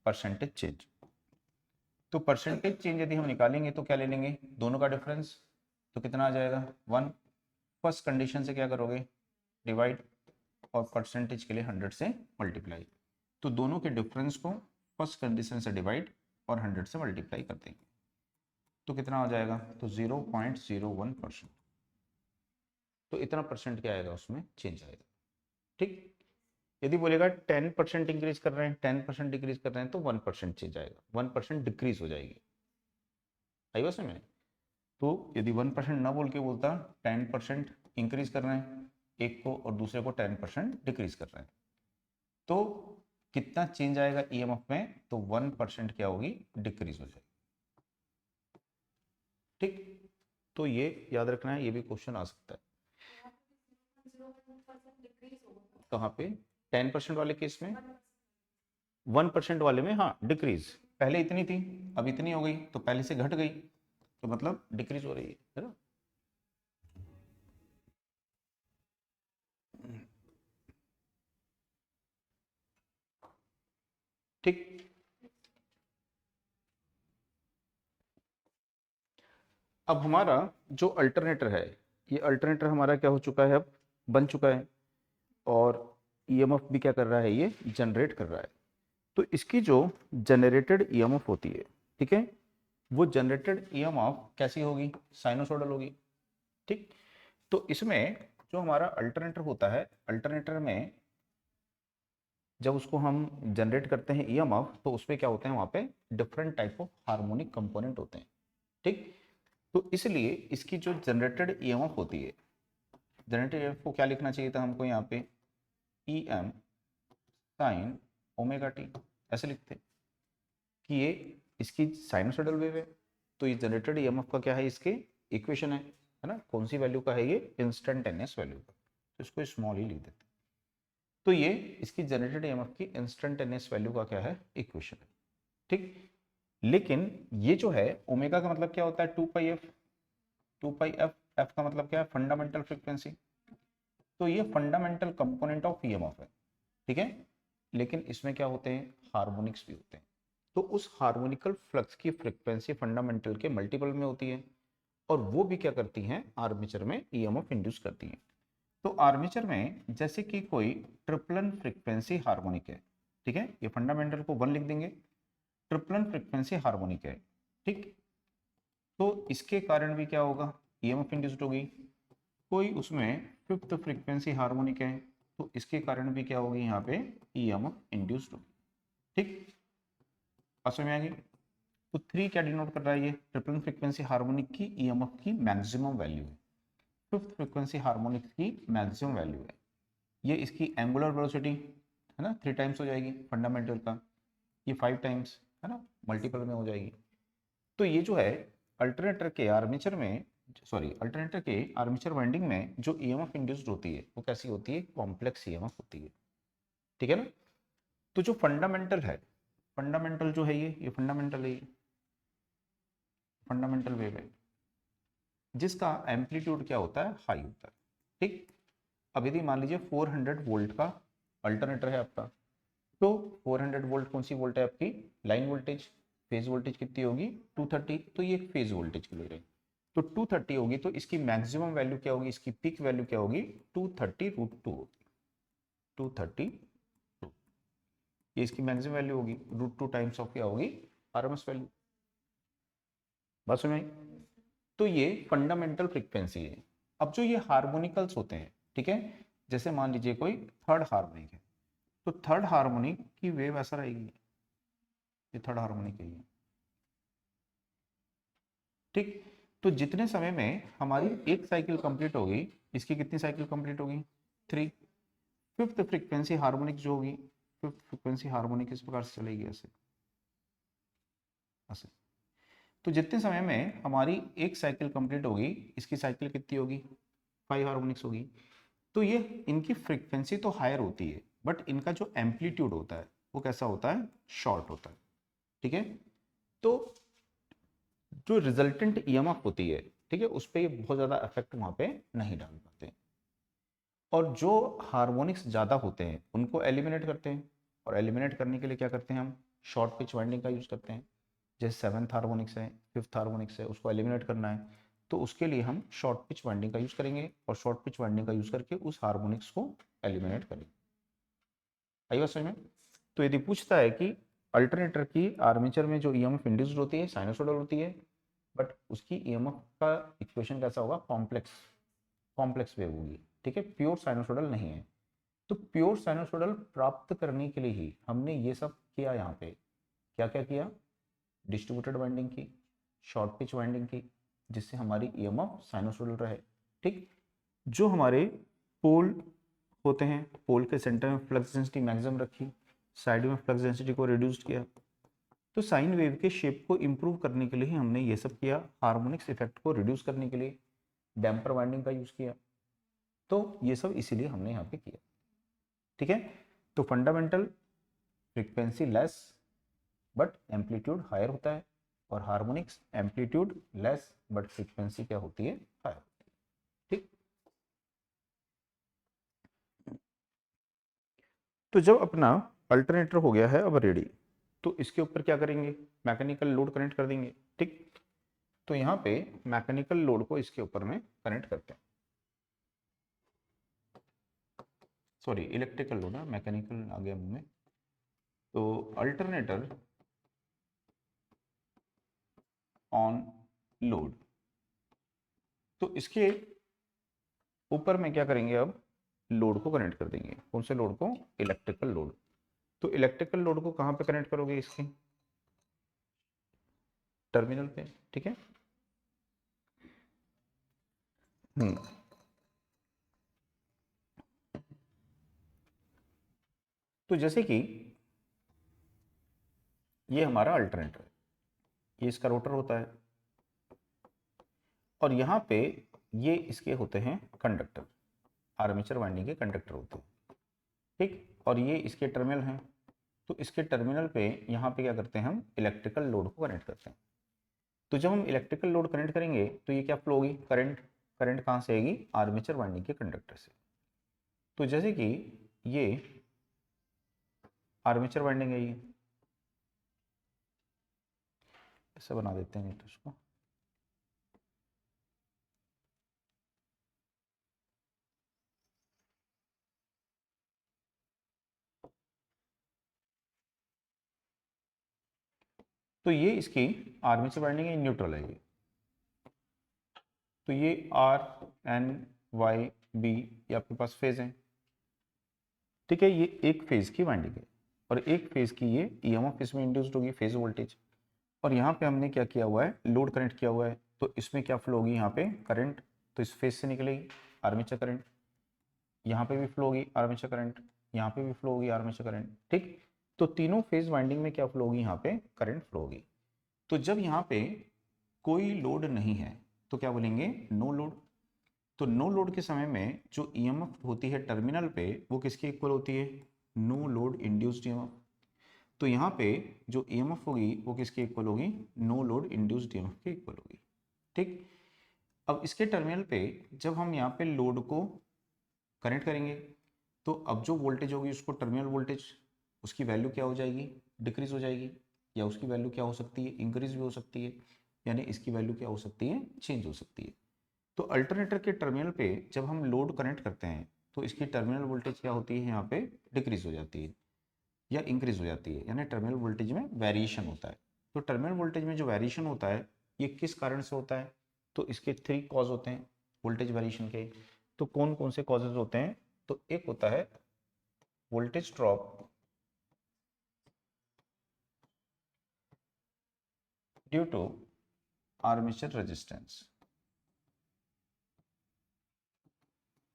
परसेंटेज चेंज। तो परसेंटेज चेंज यदि हम निकालेंगे तो क्या ले लेंगे, दोनों का डिफरेंस, तो कितना आ जाएगा 1। फर्स्ट कंडीशन से क्या करोगे, डिवाइड, और परसेंटेज के लिए 100 से मल्टीप्लाई। तो दोनों के डिफरेंस को फर्स्ट कंडीशन से डिवाइड और 100 से मल्टीप्लाई कर देंगे तो कितना हो जाएगा, तो 0.01%। तो इतना परसेंट क्या आएगा, उसमें चेंज आएगा। ठीक, यदि बोलेगा 10% इंक्रीज कर रहे हैं, 10% डिक्रीज कर रहे हैं, तो 1% चेंज आएगा, 1% डिक्रीज हो जाएगी। आई बात समझ में। तो यदि 1% ना बोल के बोलता 10% इंक्रीज कर रहे हैं एक को और दूसरे को 10% डिक्रीज कर रहे हैं, तो कितना चेंज आएगा ईएमएफ में, तो 1% क्या होगी, डिक्रीज हो जाएगी। ठीक, तो ये याद रखना है, ये भी क्वेश्चन आ सकता है। कहाँ पे, 10% वाले केस में, 1% वाले में, हाँ डिक्रीज, पहले इतनी थी अब इतनी हो गई तो पहले से घट गई, तो मतलब डिक्रीज हो रही है ना। ठीक, अब हमारा जो अल्टरनेटर है, ये अल्टरनेटर हमारा क्या हो चुका है, अब बन चुका है और ईएमएफ भी क्या कर रहा है, ये जनरेट कर रहा है। तो इसकी जो जनरेटेड ईएमएफ होती है, ठीक है, वो जनरेटेड ईएमएफ कैसी होगी, साइनोसॉइडल होगी। ठीक, तो इसमें जो हमारा अल्टरनेटर होता है, अल्टरनेटर में जब उसको हम जनरेट करते हैं ईएमएफ, तो उसमें क्या होते हैं, वहाँ पे different type of harmonic component होते हैं। ठीक, तो इसलिए इसकी जो जनरेटेड ईएमएफ होती है, जनरेटेड ईएमएफ को क्या लिखना चाहिए था हमको, यहाँ पे E M sine omega T ऐसे लिखते कि ये इसकी साइनोसॉइडल वेव है, तो ये जनरेटेड ईएमएफ का क्या है, इसके इक्वेशन है ना, कौन सी वैल्यू का है ये, इंस्टेंटेनियस वैल्यू का, तो इसको स्मॉल ही लिख देते हैं। तो ये इसकी जनरेटेड ईएमएफ की इंस्टेंटेनियस वैल्यू का क्या है, इक्वेशन है, ठीक। लेकिन ये जो है ओमेगा का मतलब क्या होता है, 2 पाई एफ, 2 पाई एफ, एफ का मतलब क्या है, फंडामेंटल फ्रीक्वेंसी, तो ये फंडामेंटल कंपोनेंट ऑफ ईएमएफ है, ठीक है। लेकिन इसमें क्या होते हैं, हार्मोनिक्स भी होते हैं, तो उस हार्मोनिकल फ्लक्स की फ्रीक्वेंसी फंडामेंटल के मल्टीपल में होती है, और वो भी क्या करती हैं, आर्मेचर में ईएमएफ इंड्यूस करती हैं। तो आर्मेचर में जैसे कि कोई ट्रिपलन फ्रीक्वेंसी हार्मोनिक है, ठीक है, ये फंडामेंटल को 1 लिख देंगे, ट्रिपलन फ्रीक्वेंसी हार्मोनिक है, ठीक। तो इसके कारण भी क्या होगा, ईएमएफ इंड्यूस्ड होगी। कोई उसमें फिफ्थ फ्रीक्वेंसी हार्मोनिक है, तो इसके कारण भी क्या होगी, यहाँ पे ईएमएफ इंड्यूस्ड होगी, ठीक। बात समझ में आ गई। तो 3 क्या डिनोट कर रहा है, ये ट्रिपलन फ्रीक्वेंसी हार्मोनिक की ईएमएफ की मैक्सिमम वैल्यू है, फिफ्थ फ्रीक्वेंसी हार्मोनिक की मैक्सिमम वैल्यू है। ये इसकी एंगुलर वेलोसिटी है ना, 3 टाइम्स हो जाएगी फंडामेंटल का, ये 5 टाइम्स है ना, मल्टीपल में हो जाएगी। तो ये जो है अल्टरनेटर के आर्मेचर में, सॉरी अल्टरनेटर के आर्मेचर वाइंडिंग में जो ईएमएफ इंड्यूस्ड होती है वो कैसी होती है, कॉम्प्लेक्स ईएमएफ होती है, ठीक है ना। तो जो फंडामेंटल है, फंडामेंटल जो है ये फंडामेंटल है, फंडामेंटल वेव है जिसका एम्पलीट्यूड क्या होता है, हाई होता है, ठीक। अब यदि मान लीजिए 400 वोल्ट का अल्टरनेटर है आपका, तो 400 वोल्ट कौन सी वोल्ट है आपकी, लाइन वोल्टेज, फेज वोल्टेज कितनी होगी 230, तो ये फेज वोल्टेज के ले रहे हैं, तो 230 होगी, तो इसकी मैक्सिमम वैल्यू क्या होगी, इसकी पीक वैल्यू क्या होगी, 230√2 होगी, 230, ये इसकी मैक्सिमम वैल्यू होगी, √2 टाइम्स ऑफ क्या होगी, आरएमएस वैल्यू। बस समझ में। तो ये फंडामेंटल फ्रीक्वेंसी है। अब जो ये हार्मोनिकल्स होते हैं, ठीक है, जैसे मान लीजिए कोई थर्ड हार्मोनिक है, तो थर्ड हार्मोनिक की वेव ऐसा रहेगी, ये थर्ड हार्मोनिक है ये, ठीक। तो जितने समय में हमारी एक साइकिल कंप्लीट होगी, इसकी कितनी साइकिल कंप्लीट होगी, 3। फिफ्थ फ्रीक्वेंसी हार्मोनिक जो होगी, फिफ्थ फ्रीक्वेंसी हार्मोनिक इस प्रकार से चलेगी, ऐसे ऐसे। तो जितने समय में हमारी एक साइकिल कंप्लीट होगी, इसकी साइकिल कितनी होगी, 5 हार्मोनिक्स होगी। तो ये इनकी फ्रीक्वेंसी तो हायर होती है, बट इनका जो एम्पलीट्यूड होता है वो कैसा होता है, शॉर्ट होता है, ठीक है। तो जो रिजल्टेंट ईएमएफ होती है, ठीक है, उस पर ये बहुत ज़्यादा इफेक्ट वहाँ पे नहीं डाल पाते, और जो हार्मोनिक्स ज़्यादा होते हैं उनको एलिमिनेट करते हैं, और एलिमिनेट करने के लिए क्या करते हैं हम, शॉर्ट पिच वाइंडिंग का यूज़ करते हैं। जैसे 7th हार्मोनिक्स है, 5th हार्मोनिक्स है, उसको एलिमिनेट करना है, तो उसके लिए हम शॉर्ट पिच वाइंडिंग का यूज़ करेंगे, और शॉर्ट पिच वाइंडिंग का यूज़ करके उस हार्मोनिक्स को एलिमिनेट करेंगे। आई बात समझ में। तो यदि पूछता है कि अल्टरनेटर की आर्मेचर में जो ईएमएफ इंड्यूस्ड होती है साइनसोइडल होती है, बट उसकी ईएमएफ का इक्वेशन कैसा होगा, कॉम्प्लेक्स, कॉम्प्लेक्स वेव होगी, ठीक है, प्योर साइनसोइडल नहीं है। तो प्योर साइनसोइडल प्राप्त करने के लिए ही हमने ये सब किया, यहाँ पे क्या क्या किया, डिस्ट्रीब्यूटेड वाइंडिंग की, शॉर्ट पिच वाइंडिंग की, जिससे हमारी ईएमएफ साइनसोइडल रहे, ठीक। जो हमारे पोल होते हैं, पोल के सेंटर में फ्लक्स डेंसिटी मैक्सिमम रखी, साइड में फ्लक्स डेंसिटी को रिड्यूस किया। तो साइन वेव के शेप को इंप्रूव करने के लिए ही हमने ये सब किया, हार्मोनिक्स इफेक्ट को रिड्यूस करने के लिए डैम्पर वाइंडिंग का यूज किया। तो ये सब इसीलिए हमने यहाँ पे किया, ठीक है। तो fundamental frequency less but amplitude higher होता है, और harmonics amplitude less but frequency क्या होती है, हायर, ठीक। तो जब अपना अल्टरनेटर हो गया है अब रेडी, तो इसके ऊपर क्या करेंगे, मैकेनिकल लोड कनेक्ट कर देंगे, ठीक। तो यहाँ पे मैकेनिकल लोड को इसके ऊपर में कनेक्ट करते हैं, सॉरी इलेक्ट्रिकल लोड है, मैकेनिकल आ गया मुंह में। तो अल्टरनेटर ऑन लोड, तो इसके ऊपर में क्या करेंगे, अब लोड को कनेक्ट कर देंगे, कौन से लोड को, इलेक्ट्रिकल लोड। तो इलेक्ट्रिकल लोड को कहाँ पे कनेक्ट करोगे, इसके टर्मिनल पे, ठीक है। हम्म तो जैसे कि ये हमारा अल्टरनेटर है, ये इसका रोटर होता है, और यहाँ पे ये इसके होते हैं कंडक्टर, आर्मेचर वाइंडिंग के कंडक्टर होते हैं, ठीक। और ये इसके टर्मिनल हैं, तो इसके टर्मिनल पे यहाँ पे क्या करते हैं, हम इलेक्ट्रिकल लोड को कनेक्ट करते हैं। तो जब हम इलेक्ट्रिकल लोड कनेक्ट करेंगे तो ये क्या फ्लो होगी, करंट। करंट कहाँ से आएगी, आर्मेचर वाइंडिंग के कंडक्टर से। तो जैसे कि ये आर्मेचर वाइंडिंग है, ये ऐसे बना देते हैं तो उसको, तो ये इसकी आर्मेचर वाइंडिंग है, न्यूट्रल है ये। तो ये आर एन वाई बी, ये आपके पास फेज है, ठीक है। ये एक फेज की वाइंडिंग है और एक फेज की ये ईएमएफ इसमें इंड्यूस्ड होगी, फेज वोल्टेज। और यहाँ पे हमने क्या किया हुआ है, लोड कनेक्ट किया हुआ है, तो इसमें क्या फ्लो होगी, यहाँ पे करंट, तो इस फेज से निकलेगी आर्मेचर करंट, यहाँ पे भी फ्लो होगी आर्मेचर करंट, यहाँ पे भी फ्लो होगी आर्मेचर करंट, ठीक। तो तीनों फेज वाइंडिंग में क्या फ्लो होगी, यहाँ पे करंट फ्लो होगी। तो जब यहाँ पे कोई लोड नहीं है तो क्या बोलेंगे, नो लोड। तो नो लोड के समय में जो ईएमएफ होती है टर्मिनल पे, वो किसके इक्वल होती है, नो लोड इंड्यूस्ड ईएमएफ। तो यहाँ पे जो ईएमएफ होगी वो किसके इक्वल होगी, नो लोड इंड्यूस्ड ईएमएफ के इक्वल होगी, ठीक। अब इसके टर्मिनल पे जब हम यहाँ पे लोड को कनेक्ट करेंगे तो अब जो वोल्टेज होगी उसको टर्मिनल वोल्टेज, उसकी वैल्यू क्या हो जाएगी, डिक्रीज हो जाएगी, या उसकी वैल्यू क्या हो सकती है, इंक्रीज भी हो सकती है, यानी इसकी वैल्यू क्या हो सकती है, चेंज हो सकती है। तो अल्टरनेटर के टर्मिनल पे जब हम लोड कनेक्ट करते हैं तो इसकी टर्मिनल वोल्टेज क्या होती है, यहाँ पे डिक्रीज हो जाती है या इंक्रीज हो जाती है, यानी टर्मिनल वोल्टेज में वेरिएशन होता है। तो टर्मिनल वोल्टेज में जो वेरिएशन होता है ये किस कारण से होता है, तो इसके थ्री कॉज होते हैं वोल्टेज वेरिएशन के। तो कौन कौन से कॉजेज होते हैं, तो एक होता है voltage drop due to armature resistance,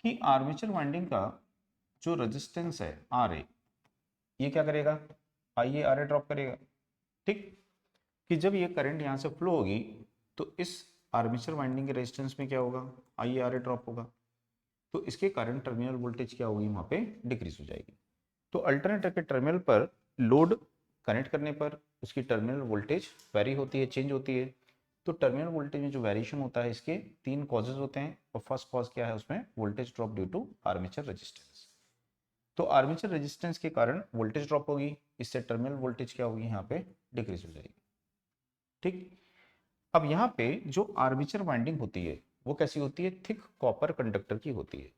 कि आर्मेचर वाइंडिंग का जो रेजिस्टेंस है आर ए, ये क्या करेगा, आई ए आर ए ड्रॉप करेगा, ठीक। कि जब ये करंट यहाँ से फ्लो होगी तो इस आर्मेचर वाइंडिंग के रेजिस्टेंस में क्या होगा, आई ए आर ए ड्रॉप होगा, तो इसके कारण टर्मिनल वोल्टेज क्या होगी, वहाँ पे डिक्रीज हो जाएगी। तो अल्टरनेटर के टर्मिनल पर लोड कनेक्ट करने पर उसकी टर्मिनल वोल्टेज वेरी होती है, चेंज होती है। तो टर्मिनल वोल्टेज में जो वेरिएशन होता है इसके तीन कॉजेज होते हैं, और फर्स्ट कॉज क्या है उसमें, voltage drop due to armature resistance. तो आर्मेचर रेजिस्टेंस के कारण वोल्टेज ड्रॉप होगी, इससे टर्मिनल वोल्टेज क्या होगी, यहाँ पे डिक्रीज हो जाएगी, ठीक। अब यहाँ पे जो आर्मेचर वाइंडिंग होती है वो कैसी होती है, थिक कॉपर कंडक्टर की होती है,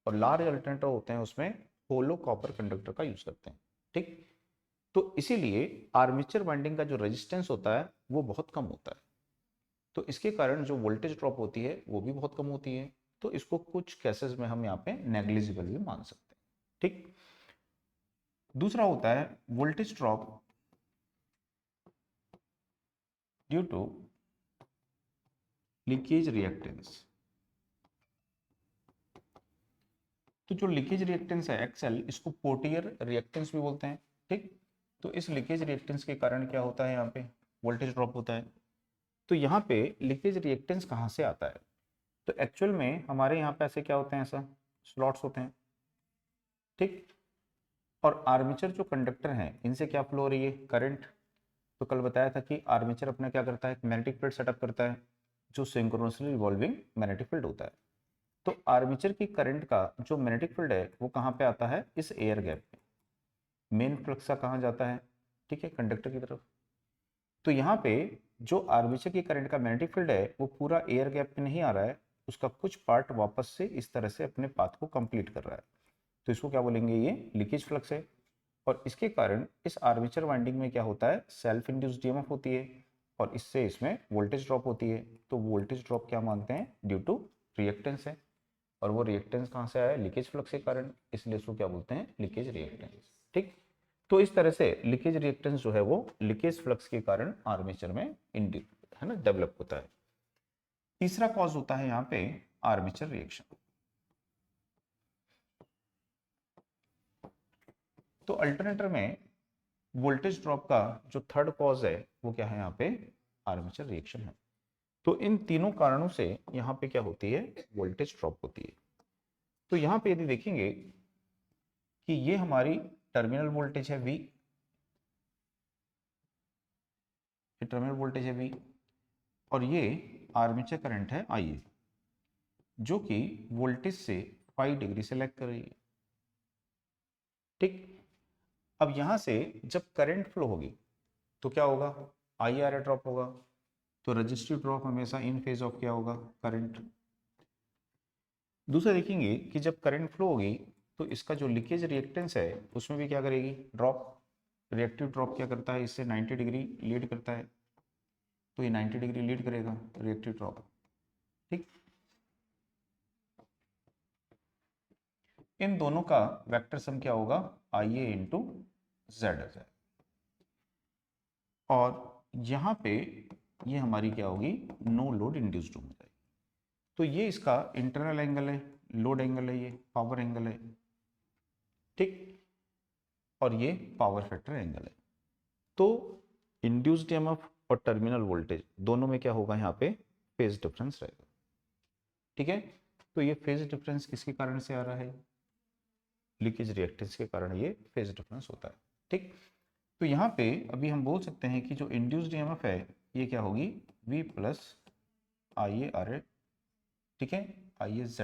और लार्ज अल्टरनेटर होते हैं उसमें होलो कॉपर कंडक्टर का यूज करते हैं, ठीक। तो इसीलिए आर्मेचर वाइंडिंग का जो रेजिस्टेंस होता है वो बहुत कम होता है, तो इसके कारण जो वोल्टेज ड्रॉप होती है वो भी बहुत कम होती है। तो इसको कुछ केसेस में हम यहाँ पे नेग्लिजिबल भी मान सकते हैं, ठीक। दूसरा होता है voltage drop due to leakage reactance. तो जो लीकेज रिएक्टेंस है एक्सएल, इसको पोर्टियर रिएक्टेंस भी बोलते हैं, ठीक। तो इस लीकेज रिएक्टेंस के कारण क्या होता है, यहाँ पे वोल्टेज ड्रॉप होता है। तो यहाँ पे लीकेज रिएक्टेंस कहाँ से आता है, तो एक्चुअल में हमारे यहाँ पे ऐसे क्या होते हैं, ऐसा स्लॉट्स होते हैं, ठीक। और आर्मेचर जो कंडक्टर हैं इनसे क्या फ्लो हो रही है, करंट। तो कल बताया था कि आर्मेचर अपना क्या करता है, मैग्नेटिक फील्ड सेटअप करता है जो सिंक्रोनसली रिवॉल्विंग मैग्नेटिक फील्ड होता है। तो आर्मेचर की करंट का जो मैग्नेटिक फील्ड है वो कहाँ पे आता है, इस एयर गैप में। मेन फ्लक्स का कहाँ जाता है, ठीक है, कंडक्टर की तरफ। तो यहाँ पे जो आर्मेचर की करंट का मैग्नेटिक फील्ड है वो पूरा एयर गैप में नहीं आ रहा है, उसका कुछ पार्ट वापस से इस तरह से अपने पाथ को कंप्लीट कर रहा है, तो इसको क्या बोलेंगे, ये लीकेज फ्लक्स है। और इसके कारण इस आर्मेचर वाइंडिंग में क्या होता है, सेल्फ इंड्यूस्ड ईएमएफ होती है, और इससे इसमें वोल्टेज ड्रॉप होती है। तो वोल्टेज ड्रॉप क्या मानते हैं, ड्यू टू रिएक्टेंस है, और वो रिएक्टेंस कहाँ से आया, लीकेज फ्लक्स के कारण, इसलिए इसको क्या बोलते हैं, लीकेज रिएक्टेंस, ठीक। तो इस तरह से लीकेज रिएक्टेंस जो है वो लीकेज फ्लक्स के कारण आर्मेचर में है ना, डेवलप होता है। तीसरा कॉज होता है यहाँ पे आर्मेचर रिएक्शन। तो अल्टरनेटर में वोल्टेज ड्रॉप का जो थर्ड कॉज है वो क्या है, यहाँ पे आर्मेचर रिएक्शन है। तो इन तीनों कारणों से यहाँ पे क्या होती है, वोल्टेज ड्रॉप होती है। तो यहाँ पे यदि देखेंगे कि ये हमारी टर्मिनल वोल्टेज है V, ये टर्मिनल वोल्टेज है V, और ये आर्मेचर करंट है IA, जो कि वोल्टेज से 5 डिग्री से लैग कर रही है। ठीक, अब यहां से जब करंट फ्लो होगी तो क्या होगा, IR ड्रॉप होगा। तो रजिस्टिव ड्रॉप हमेशा इन फेज ऑफ क्या होगा, करंट। दूसरा देखेंगे कि जब करंट फ्लो होगी तो इसका जो लीकेज रिएक्टेंस है उसमें भी क्या करेगी, ड्रॉप। रिएक्टिव ड्रॉप क्या करता है, इससे 90 डिग्री लीड करता है, तो ये 90 डिग्री लीड करेगा रिएक्टिव ड्रॉप। ठीक, इन दोनों का वेक्टर सम क्या होगा, IA इंटू जेड आ जाए। और यहाँ पे ये हमारी क्या होगी, नो लोड इंड्यूस्ड हो जाएगी। तो ये इसका इंटरनल एंगल है, लोड एंगल है, ये पावर एंगल है। ठीक, और ये पावर फैक्टर एंगल है। तो इंड्यूस्ड ईएमएफ और टर्मिनल वोल्टेज दोनों में क्या होगा, यहाँ पे फेज डिफरेंस रहेगा। ठीक है, तो ये फेज डिफरेंस किसके कारण से आ रहा है, लीकेज रिएक्टेंस के कारण ये फेज डिफरेंस होता है। ठीक, तो यहाँ पे अभी हम बोल सकते हैं कि जो इंड्यूस्ड ईएमएफ है ये क्या होगी, V प्लस IA RA। ठीक है, IAZ,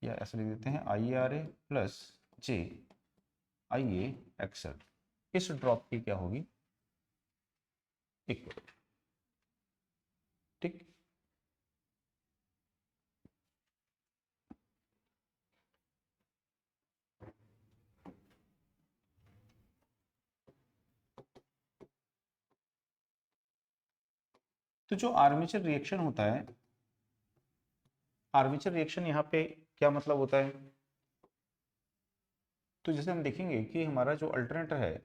या ऐसे लिख देते हैं IARA प्लस JIAXL। इस ड्रॉप की क्या होगी, इक्वल। ठीक, तो जो आर्मेचर रिएक्शन होता है, आर्मेचर रिएक्शन यहाँ पे क्या मतलब होता है, तो जैसे हम देखेंगे कि हमारा जो अल्टरनेटर है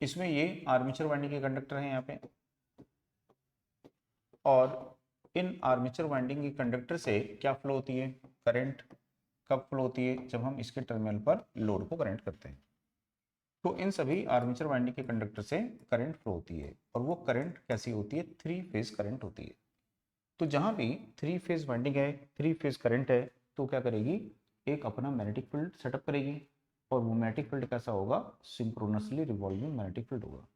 इसमें ये आर्मेचर वाइंडिंग के कंडक्टर हैं यहाँ पे, और इन आर्मेचर वाइंडिंग के कंडक्टर से क्या फ्लो होती है, करंट। कब फ्लो होती है, जब हम इसके टर्मिनल पर लोड को कनेक्ट करते हैं। तो इन सभी आर्मेचर वाइंडिंग के कंडक्टर से करंट फ्लो होती है, और वो करंट कैसी होती है, 3 फेज करंट होती है। तो जहां भी 3 फेज वाइंडिंग है, 3 फेज करंट है, तो क्या करेगी, एक अपना मैग्नेटिक फील्ड सेटअप करेगी, और वो मैग्नेटिक फील्ड कैसा होगा, सिंक्रोनसली रिवॉल्विंग मैग्नेटिक फील्ड होगा।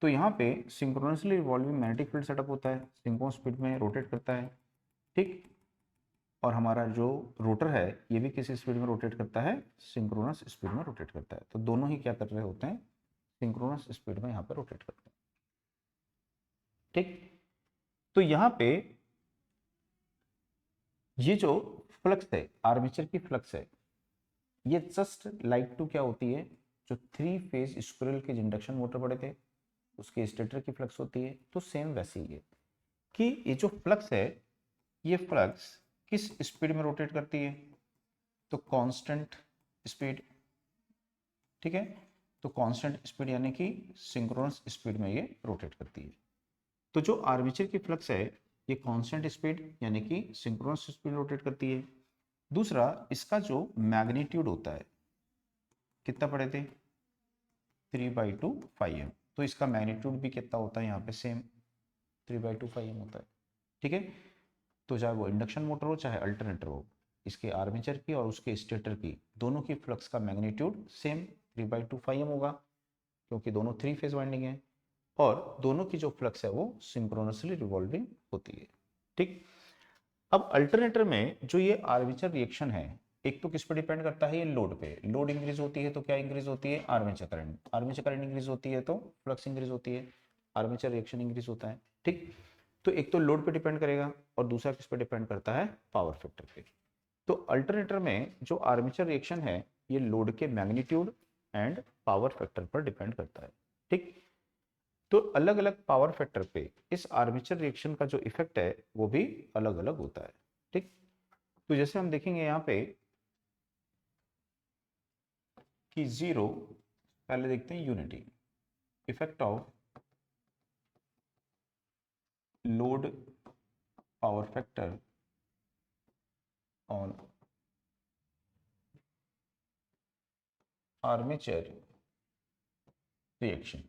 तो यहाँ पे सिंक्रोनसली रिवॉल्विंग मैग्नेटिक फील्ड सेटअप होता है, सिंक्रोनस स्पीड में रोटेट करता है। ठीक, और हमारा जो रोटर है ये भी किस स्पीड में रोटेट करता है, सिंक्रोनस स्पीड में रोटेट करता है। तो दोनों ही क्या कर रहे होते हैं, सिंक्रोनस स्पीड में यहाँ पर रोटेट करते हैं। ठीक, तो यहाँ पे ये जो फ्लक्स है, आर्मेचर की फ्लक्स है, ये जस्ट लाइक टू क्या होती है, जो 3 फेज स्क्विरल के इंडक्शन मोटर पड़े थे उसके स्टेटर की फ्लक्स होती है। तो सेम वैसे ही है कि ये जो फ्लक्स है, ये फ्लक्स किस स्पीड में रोटेट करती है, तो कांस्टेंट स्पीड। ठीक है, तो कांस्टेंट स्पीड यानी कि सिंक्रोनस स्पीड में ये रोटेट करती है। तो जो आर्मेचर की फ्लक्स है ये कांस्टेंट स्पीड यानी कि सिंक्रोनस स्पीड रोटेट करती है। दूसरा, इसका जो मैग्नीट्यूड होता है, कितना पढ़े थे, 3/2 φm। तो इसका मैग्नीट्यूड भी कितना होता है, यहाँ पे सेम 3/2 φm होता है। ठीक है, तो चाहे वो इंडक्शन मोटर हो चाहे अल्टरनेटर हो, इसके आर्मेचर की और उसके स्टेटर की दोनों की फ्लक्स का मैग्नीट्यूड सेम 3/2 φm होगा, क्योंकि दोनों 3 फेज वाइंडिंग है, और दोनों की जो फ्लक्स है वो सिंक्रोनसली रिवॉल्विंग होती है। ठीक, अब अल्टरनेटर में जो ये आर्मेचर रिएक्शन है, एक तो किस पे डिपेंड करता है, ये लोड पे। लोड इंक्रीज होती है तो क्या इंक्रीज होती है, armature current. Armature current increase होती है तो फ्लक्स इंक्रीज होती है, आर्मेचर रिएक्शन इंक्रीज होता है। ठीक, तो एक तो लोड पे डिपेंड करेगा और दूसरा किस पे डिपेंड करता है, पावर फैक्टर पे। तो अल्टरनेटर में जो आर्मेचर रिएक्शन है ये लोड के मैग्नीट्यूड एंड पावर फैक्टर पर डिपेंड करता है। ठीक, तो अलग अलग पावर फैक्टर पे इस आर्मेचर रिएक्शन का जो इफेक्ट है वो भी अलग अलग होता है। ठीक, तो जैसे हम देखेंगे यहाँ पे कि 0, पहले देखते हैं unity, effect of load power factor on armature reaction.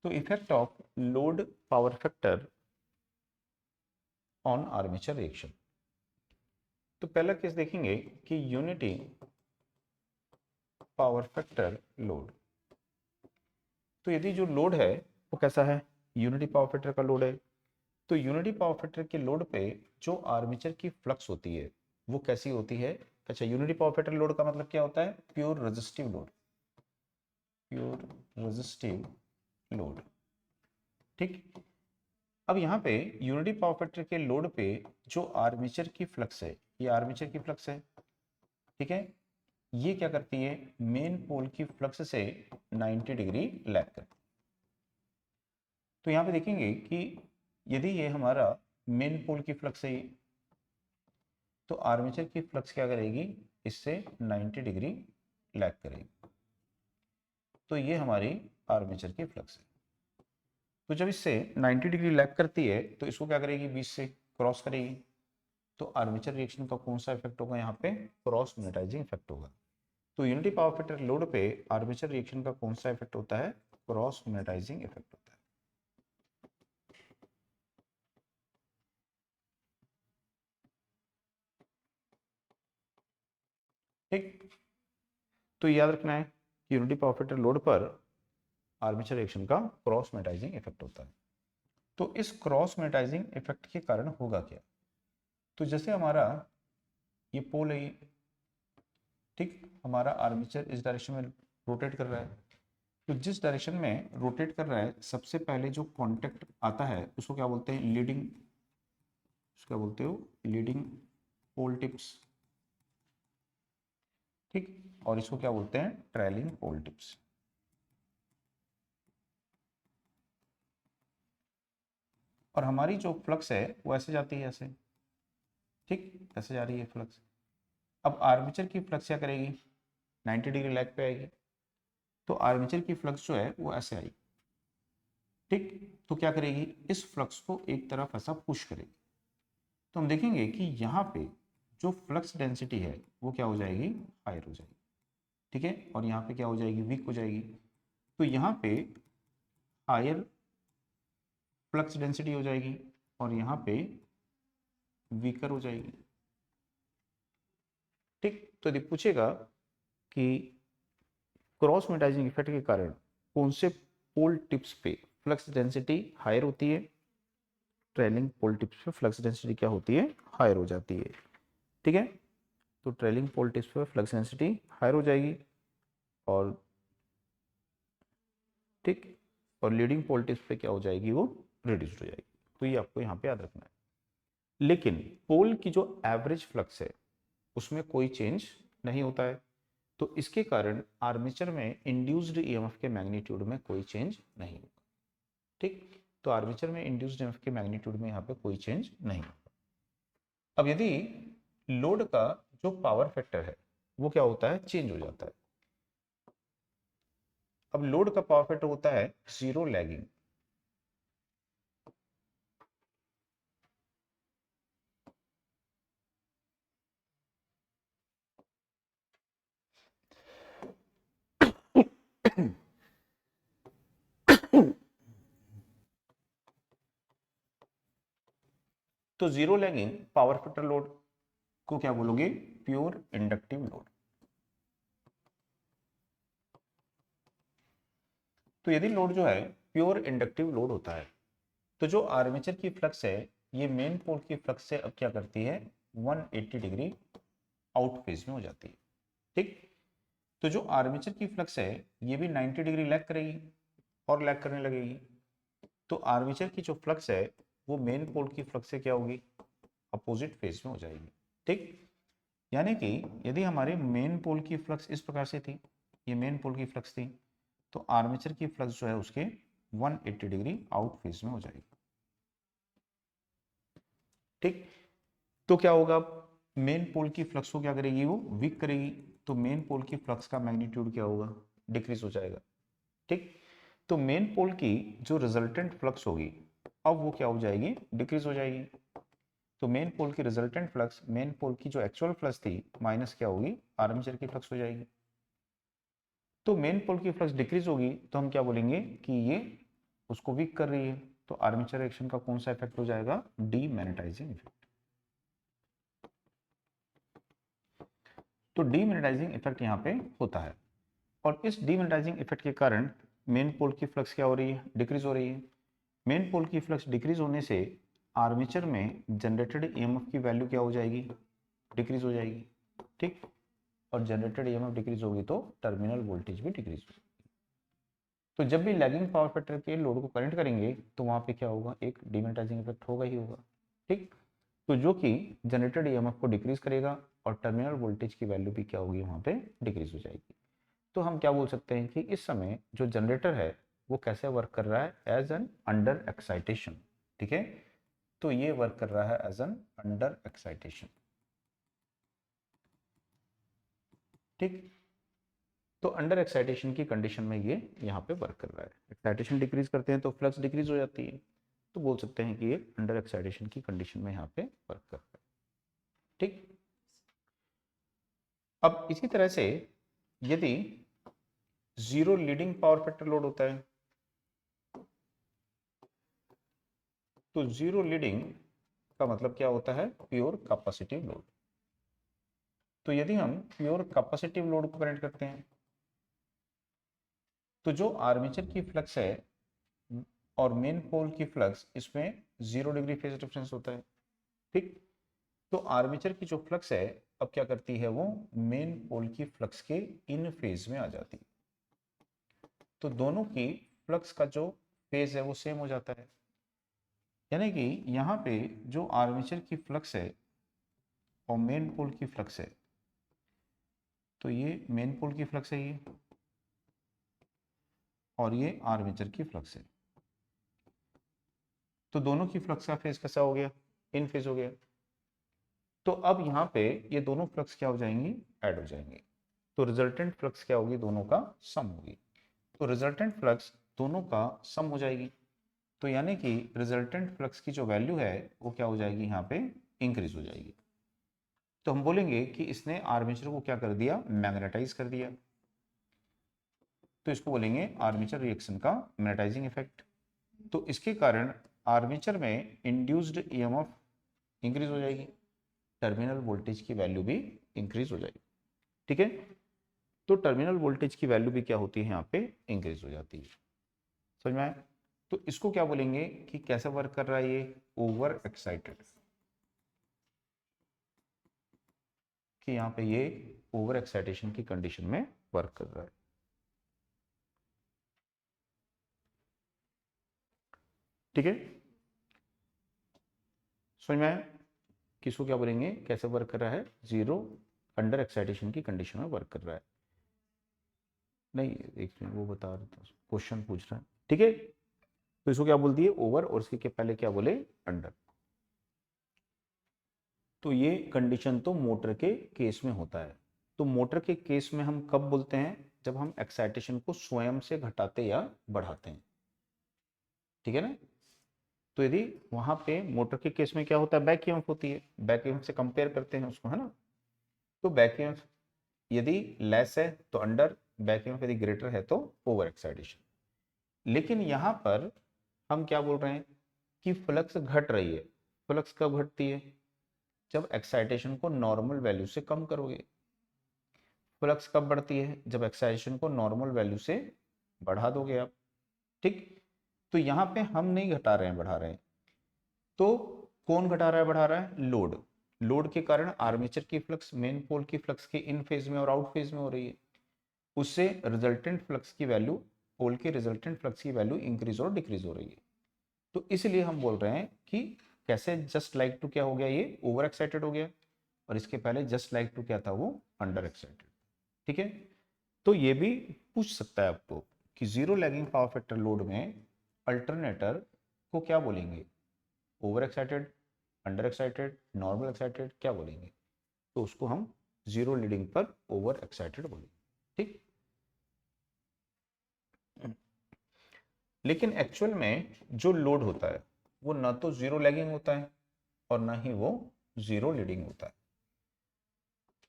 तो effect of load power factor on armature reaction. तो पहला केस देखेंगे कि यूनिटी पावर फैक्टर लोड। तो यदि जो लोड है वो कैसा है, यूनिटी पावर फैक्टर का लोड है, तो यूनिटी पावर फैक्टर के लोड पे जो आर्मेचर की फ्लक्स होती है वो कैसी होती है। अच्छा, यूनिटी पावर फैक्टर लोड का मतलब क्या होता है, pure resistive load, pure resistive load. ठीक, अब यहाँ पे यूनिटी पावर फैक्टर के लोड पे जो आर्मेचर की फ्लक्स है, ये आर्मेचर की फ्लक्स है, ठीक है, ये क्या करती है, मेन पोल की फ्लक्स से 90 डिग्री लैग करती है। तो यहाँ पे देखेंगे कि यदि ये हमारा मेन पोल की फ्लक्स है तो आर्मेचर की फ्लक्स क्या करेगी, इससे 90 डिग्री लैग करेगी। तो ये हमारी आर्मेचर की फ्लक्स है। तो जब इससे 90 डिग्री लैग करती है तो इसको क्या करेगी, बीच से क्रॉस करेगी। तो आर्मेचर रिएक्शन का कौन सा इफेक्ट होगा, यहाँ पे क्रॉस मैग्नेटाइजिंग इफेक्ट होगा। तो यूनिटी पावर फैक्टर लोड पे आर्मेचर रिएक्शन का कौन सा इफेक्ट होता है, क्रॉस मैग्नेटाइजिंग इफेक्ट होता है। ठीक, तो याद रखना है कि यूनिटी पावर फैक्टर लोड पर आर्मेचर रिएक्शन का क्रॉस मैग्नेटाइजिंग इफेक्ट होता है। तो इस क्रॉस मैग्नेटाइजिंग इफेक्ट के कारण होगा क्या, तो जैसे हमारा ये पोल है, ठीक, हमारा आर्मेचर इस डायरेक्शन में रोटेट कर रहा है, तो जिस डायरेक्शन में रोटेट कर रहा है सबसे पहले जो कांटेक्ट आता है उसको क्या बोलते हैं, लीडिंग, क्या बोलते हो, लीडिंग पोल टिप्स। ठीक, और इसको क्या बोलते हैं, ट्रेलिंग पोल टिप्स। और हमारी जो फ्लक्स है वो ऐसे जाती है ऐसे, ठीक, ऐसे जा रही है फ्लक्स। अब आर्मेचर की फ्लक्स क्या करेगी, 90 डिग्री लैग पे आएगी। तो आर्मेचर की फ्लक्स जो है वो ऐसे आई, ठीक, तो क्या करेगी, इस फ्लक्स को एक तरफ ऐसा पुश करेगी। तो हम देखेंगे कि यहाँ पे जो फ्लक्स डेंसिटी है वो क्या हो जाएगी, हायर हो जाएगी, ठीक है, और यहाँ पे क्या हो जाएगी, वीक हो जाएगी। तो यहाँ पे हायर फ्लक्स डेंसिटी हो जाएगी और यहाँ पे वीकर हो जाएगी। ठीक, तो यदि पूछेगा कि क्रॉस मैग्नेटाइजिंग इफेक्ट के कारण कौन से पोल टिप्स पे फ्लक्स डेंसिटी हायर होती है, ट्रेलिंग पोल टिप्स पे फ्लक्स डेंसिटी क्या होती है, हायर हो जाती है। ठीक है, तो ट्रेलिंग पोल टिप्स पे फ्लक्स डेंसिटी हायर हो जाएगी और ठीक, और लीडिंग पोल टिप्स पे क्या हो जाएगी, वो रिड्यूस्ड हो जाएगी। तो ये आपको यहाँ पे याद रखना है। लेकिन पोल की जो एवरेज फ्लक्स है उसमें कोई चेंज नहीं होता है, तो इसके कारण आर्मेचर में इंड्यूस्ड ईएमएफ के मैग्नीट्यूड में कोई चेंज नहीं होगा। ठीक, तो आर्मेचर में इंड्यूस्ड ईएमएफ के मैग्नीट्यूड में यहाँ पे कोई चेंज नहीं होगा। अब यदि लोड का जो पावर फैक्टर है वो क्या होता है, चेंज हो जाता है। अब लोड का पावर फैक्टर होता है जीरो लैगिंग। तो zero lagging power factor load को क्या बोलोगे, प्योर इंडक्टिव लोड। तो यदि लोड जो है प्योर इंडक्टिव लोड होता है तो जो आर्मेचर की फ्लक्स है ये मेन पोल की फ्लक्स से अब क्या करती है, 180 डिग्री आउट फेज में हो जाती है। ठीक, तो जो आर्मेचर की फ्लक्स है ये भी 90 डिग्री लैग करेगी और लैग करने लगेगी। तो आर्मेचर की जो फ्लक्स है वो मेन पोल की फ्लक्स से क्या होगी, अपोजिट फेज में हो जाएगी। ठीक, यानी कि यदि हमारे मेन पोल की फ्लक्स इस प्रकार से थी, ये मेन पोल की फ्लक्स थी, तो आर्मेचर की फ्लक्स जो है उसके 180 डिग्री आउट फेज में हो जाएगी। ठीक, तो क्या होगा, मेन पोल की फ्लक्स को क्या करेगी, वो वीक करेगी। तो मेन पोल की फ्लक्स का मैग्नीट्यूड क्या होगा, डिक्रीज हो जाएगा। ठीक, तो मेन पोल की जो रिजल्टेंट फ्लक्स होगी अब वो क्या हो जाएगी, डिक्रीज हो जाएगी। तो मेन पोल की रिजल्टेंट फ्लक्स मेन पोल की जो एक्चुअल फ्लक्स थी माइनस क्या होगी, आर्मेचर की फ्लक्स हो जाएगी। तो मेन पोल की फ्लक्स डिक्रीज होगी तो हम क्या बोलेंगे कि ये उसको वीक कर रही है, तो आर्मेचर रिएक्शन का कौन सा इफेक्ट हो जाएगा, डीमैग्नेटाइजिंग इफेक्ट। तो डीमैग्नेटाइजिंग इफेक्ट यहाँ पे होता है, और इस डीमैग्नेटाइजिंग इफेक्ट के कारण मेन पोल की फ्लक्स क्या हो रही है, डिक्रीज हो रही है। मेन पोल की फ्लक्स डिक्रीज होने से आर्मेचर में जनरेटेड ईएमएफ की वैल्यू क्या हो जाएगी, डिक्रीज हो जाएगी, ठीक। और जनरेटेड ईएमएफ डिक्रीज होगी तो टर्मिनल वोल्टेज भी डिक्रीज होगी। तो जब भी लैगिंग पावर फैक्टर के लोड को करंट करेंगे तो वहां पे क्या होगा, एक डीमैग्नेटाइजिंग इफेक्ट होगा ही होगा, ठीक। तो जो कि जनरेटेड ईएमएफ को डिक्रीज करेगा और टर्मिनल वोल्टेज की वैल्यू भी क्या होगी, वहां पे डिक्रीज हो जाएगी। तो हम क्या बोल सकते हैं कि इस समय जो जनरेटर है वो कैसे वर्क कर रहा है, एज एन अंडर एक्साइटेशन, ठीक है। तो ये वर्क कर रहा है एज एन अंडर एक्साइटेशन, ठीक। तो अंडर एक्साइटेशन की कंडीशन में ये यहाँ पे वर्क कर रहा है। एक्साइटेशन डिक्रीज करते हैं तो फ्लक्स डिक्रीज हो जाती है, तो बोल सकते हैं कि ये अंडर एक्साइटेशन की कंडीशन में यहाँ पे वर्क कर रहा है, ठीक। अब इसी तरह से यदि zero leading power factor load होता है, तो जीरो लीडिंग का मतलब क्या होता है, प्योर कैपेसिटिव लोड। तो यदि हम प्योर कैपेसिटिव लोड को कनेक्ट करते हैं तो जो आर्मेचर की फ्लक्स है और मेन पोल की फ्लक्स, इसमें 0 डिग्री फेज डिफरेंस होता है, ठीक। तो आर्मेचर की जो फ्लक्स है अब क्या करती है, वो मेन पोल की फ्लक्स के इन फेज में आ जाती है। तो दोनों की फ्लक्स का जो फेज है वो सेम हो जाता है, यानी कि यहाँ पे जो आर्मेचर की फ्लक्स है और मेन पोल की फ्लक्स है, तो ये मेन पोल की फ्लक्स है ये, और ये आर्मेचर की फ्लक्स है। तो दोनों की फ्लक्स का फेज कैसा हो गया, इन फेज हो गया। तो अब यहाँ पे ये दोनों फ्लक्स क्या हो जाएंगी, ऐड हो जाएंगी। तो रिजल्टेंट फ्लक्स क्या होगी, दोनों का सम होगी। तो रिजल्टेंट फ्लक्स दोनों का सम हो जाएगी, तो यानी कि रिजल्टेंट फ्लक्स की जो वैल्यू है वो क्या हो जाएगी, यहाँ पे इंक्रीज हो जाएगी। तो हम बोलेंगे कि इसने आर्मेचर को क्या कर दिया, मैग्नेटाइज कर दिया। तो इसको बोलेंगे आर्मेचर रिएक्शन का मैग्नेटाइजिंग इफेक्ट। तो इसके कारण आर्मेचर में इंड्यूस्ड ईएमएफ इंक्रीज हो जाएगी, टर्मिनल वोल्टेज की वैल्यू भी इंक्रीज हो जाएगी, ठीक है। तो टर्मिनल वोल्टेज की वैल्यू भी क्या होती है, यहाँ पे इंक्रीज हो जाती है। समझ में आया। तो इसको क्या बोलेंगे कि कैसे वर्क कर रहा है ये, ओवर एक्साइटेड, कि यहाँ पे ये ओवर एक्साइटेशन की कंडीशन में वर्क कर रहा है, ठीक है। समझ में आया। किसको क्या बोलेंगे, कैसे वर्क कर रहा है, जीरो अंडर एक्साइटेशन की कंडीशन में वर्क कर रहा है। नहीं, एक मिनट, वो बता रहा था, क्वेश्चन पूछ रहा है, ठीक है। तो इसको क्या बोल दिए, ओवर, और इसके पहले क्या बोले, अंडर। तो ये कंडीशन तो मोटर के केस में होता है। तो मोटर के केस में हम कब बोलते हैं, जब हम एक्साइटेशन को स्वयं से घटाते या बढ़ाते हैं, ठीक है ना। तो यदि वहां पे मोटर के केस में क्या होता है, बैक ईएमएफ होती है, बैक ईएमएफ से कंपेयर करते हैं उसको, है ना। तो बैक ईएमएफ यदि लेस है तो अंडर, बैक ईएमएफ यदि ग्रेटर है तो ओवर एक्साइटेशन। लेकिन यहां पर हम क्या बोल रहे हैं कि फ्लक्स घट रही है। फ्लक्स कब घटती है, जब एक्साइटेशन को नॉर्मल वैल्यू से कम करोगे। फ्लक्स कब बढ़ती है, जब एक्साइटेशन को नॉर्मल वैल्यू से बढ़ा दोगे आप, ठीक। तो यहाँ पे हम नहीं घटा रहे हैं, बढ़ा रहे हैं। तो कौन घटा रहा है, बढ़ा रहा है, लोड। लोड के कारण आर्मेचर की फ्लक्स मेन पोल की फ्लक्स के इन फेज में और आउट फेज में हो रही है, उससे रिजल्टेंट फ्लक्स की वैल्यू, पोल के रिजल्टेंट फ्लक्स की वैल्यू इंक्रीज और डिक्रीज हो रही है। तो इसलिए हम बोल रहे हैं कि कैसे जस्ट लाइक टू क्या हो गया, ये ओवर एक्साइटेड हो गया, और इसके पहले जस्ट लाइक टू क्या था, वो अंडर एक्साइटेड, ठीक है। तो ये भी पूछ सकता है आपको कि zero lagging power factor load में अल्टरनेटर को क्या बोलेंगे, over excited, under excited, normal excited, क्या बोलेंगे। तो उसको हम जीरो लीडिंग पर ओवर एक्साइटेड बोलेंगे, ठीक। लेकिन एक्चुअल में जो लोड होता है वो ना तो जीरो लैगिंग होता है और ना ही वो जीरो लीडिंग होता है।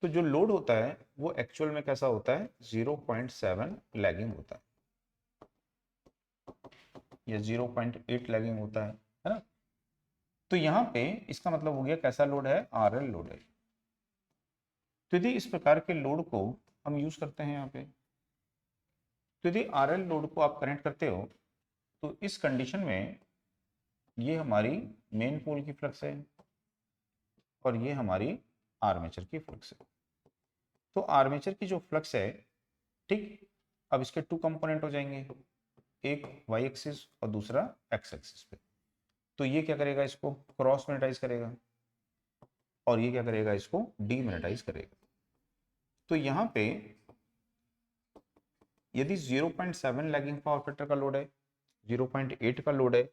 तो जो लोड होता है वो एक्चुअल में कैसा होता है, 0.7 लैगिंग होता है या 0.8 लैगिंग होता है ना। तो यहाँ पे इसका मतलब हो गया कैसा लोड है, आरएल लोड है। तो यदि इस प्रकार के लोड को हम यूज करते हैं यहाँ पे, तो यदि आरएल लोड को आप कनेक्ट करते हो तो इस कंडीशन में ये हमारी मेन पोल की फ्लक्स है और ये हमारी आर्मेचर की फ्लक्स है। तो आर्मेचर की जो फ्लक्स है, ठीक, अब इसके टू कंपोनेंट हो जाएंगे, एक वाई एक्सिस और दूसरा एक्स एक्सिस पे। तो ये क्या करेगा, इसको क्रॉस मैग्नेटाइज करेगा और ये क्या करेगा, इसको डीमैग्नेटाइज करेगा। तो यहाँ पे यदि 0.7 लैगिंग पावर फैक्टर का लोड है, 0.8 का लोड है,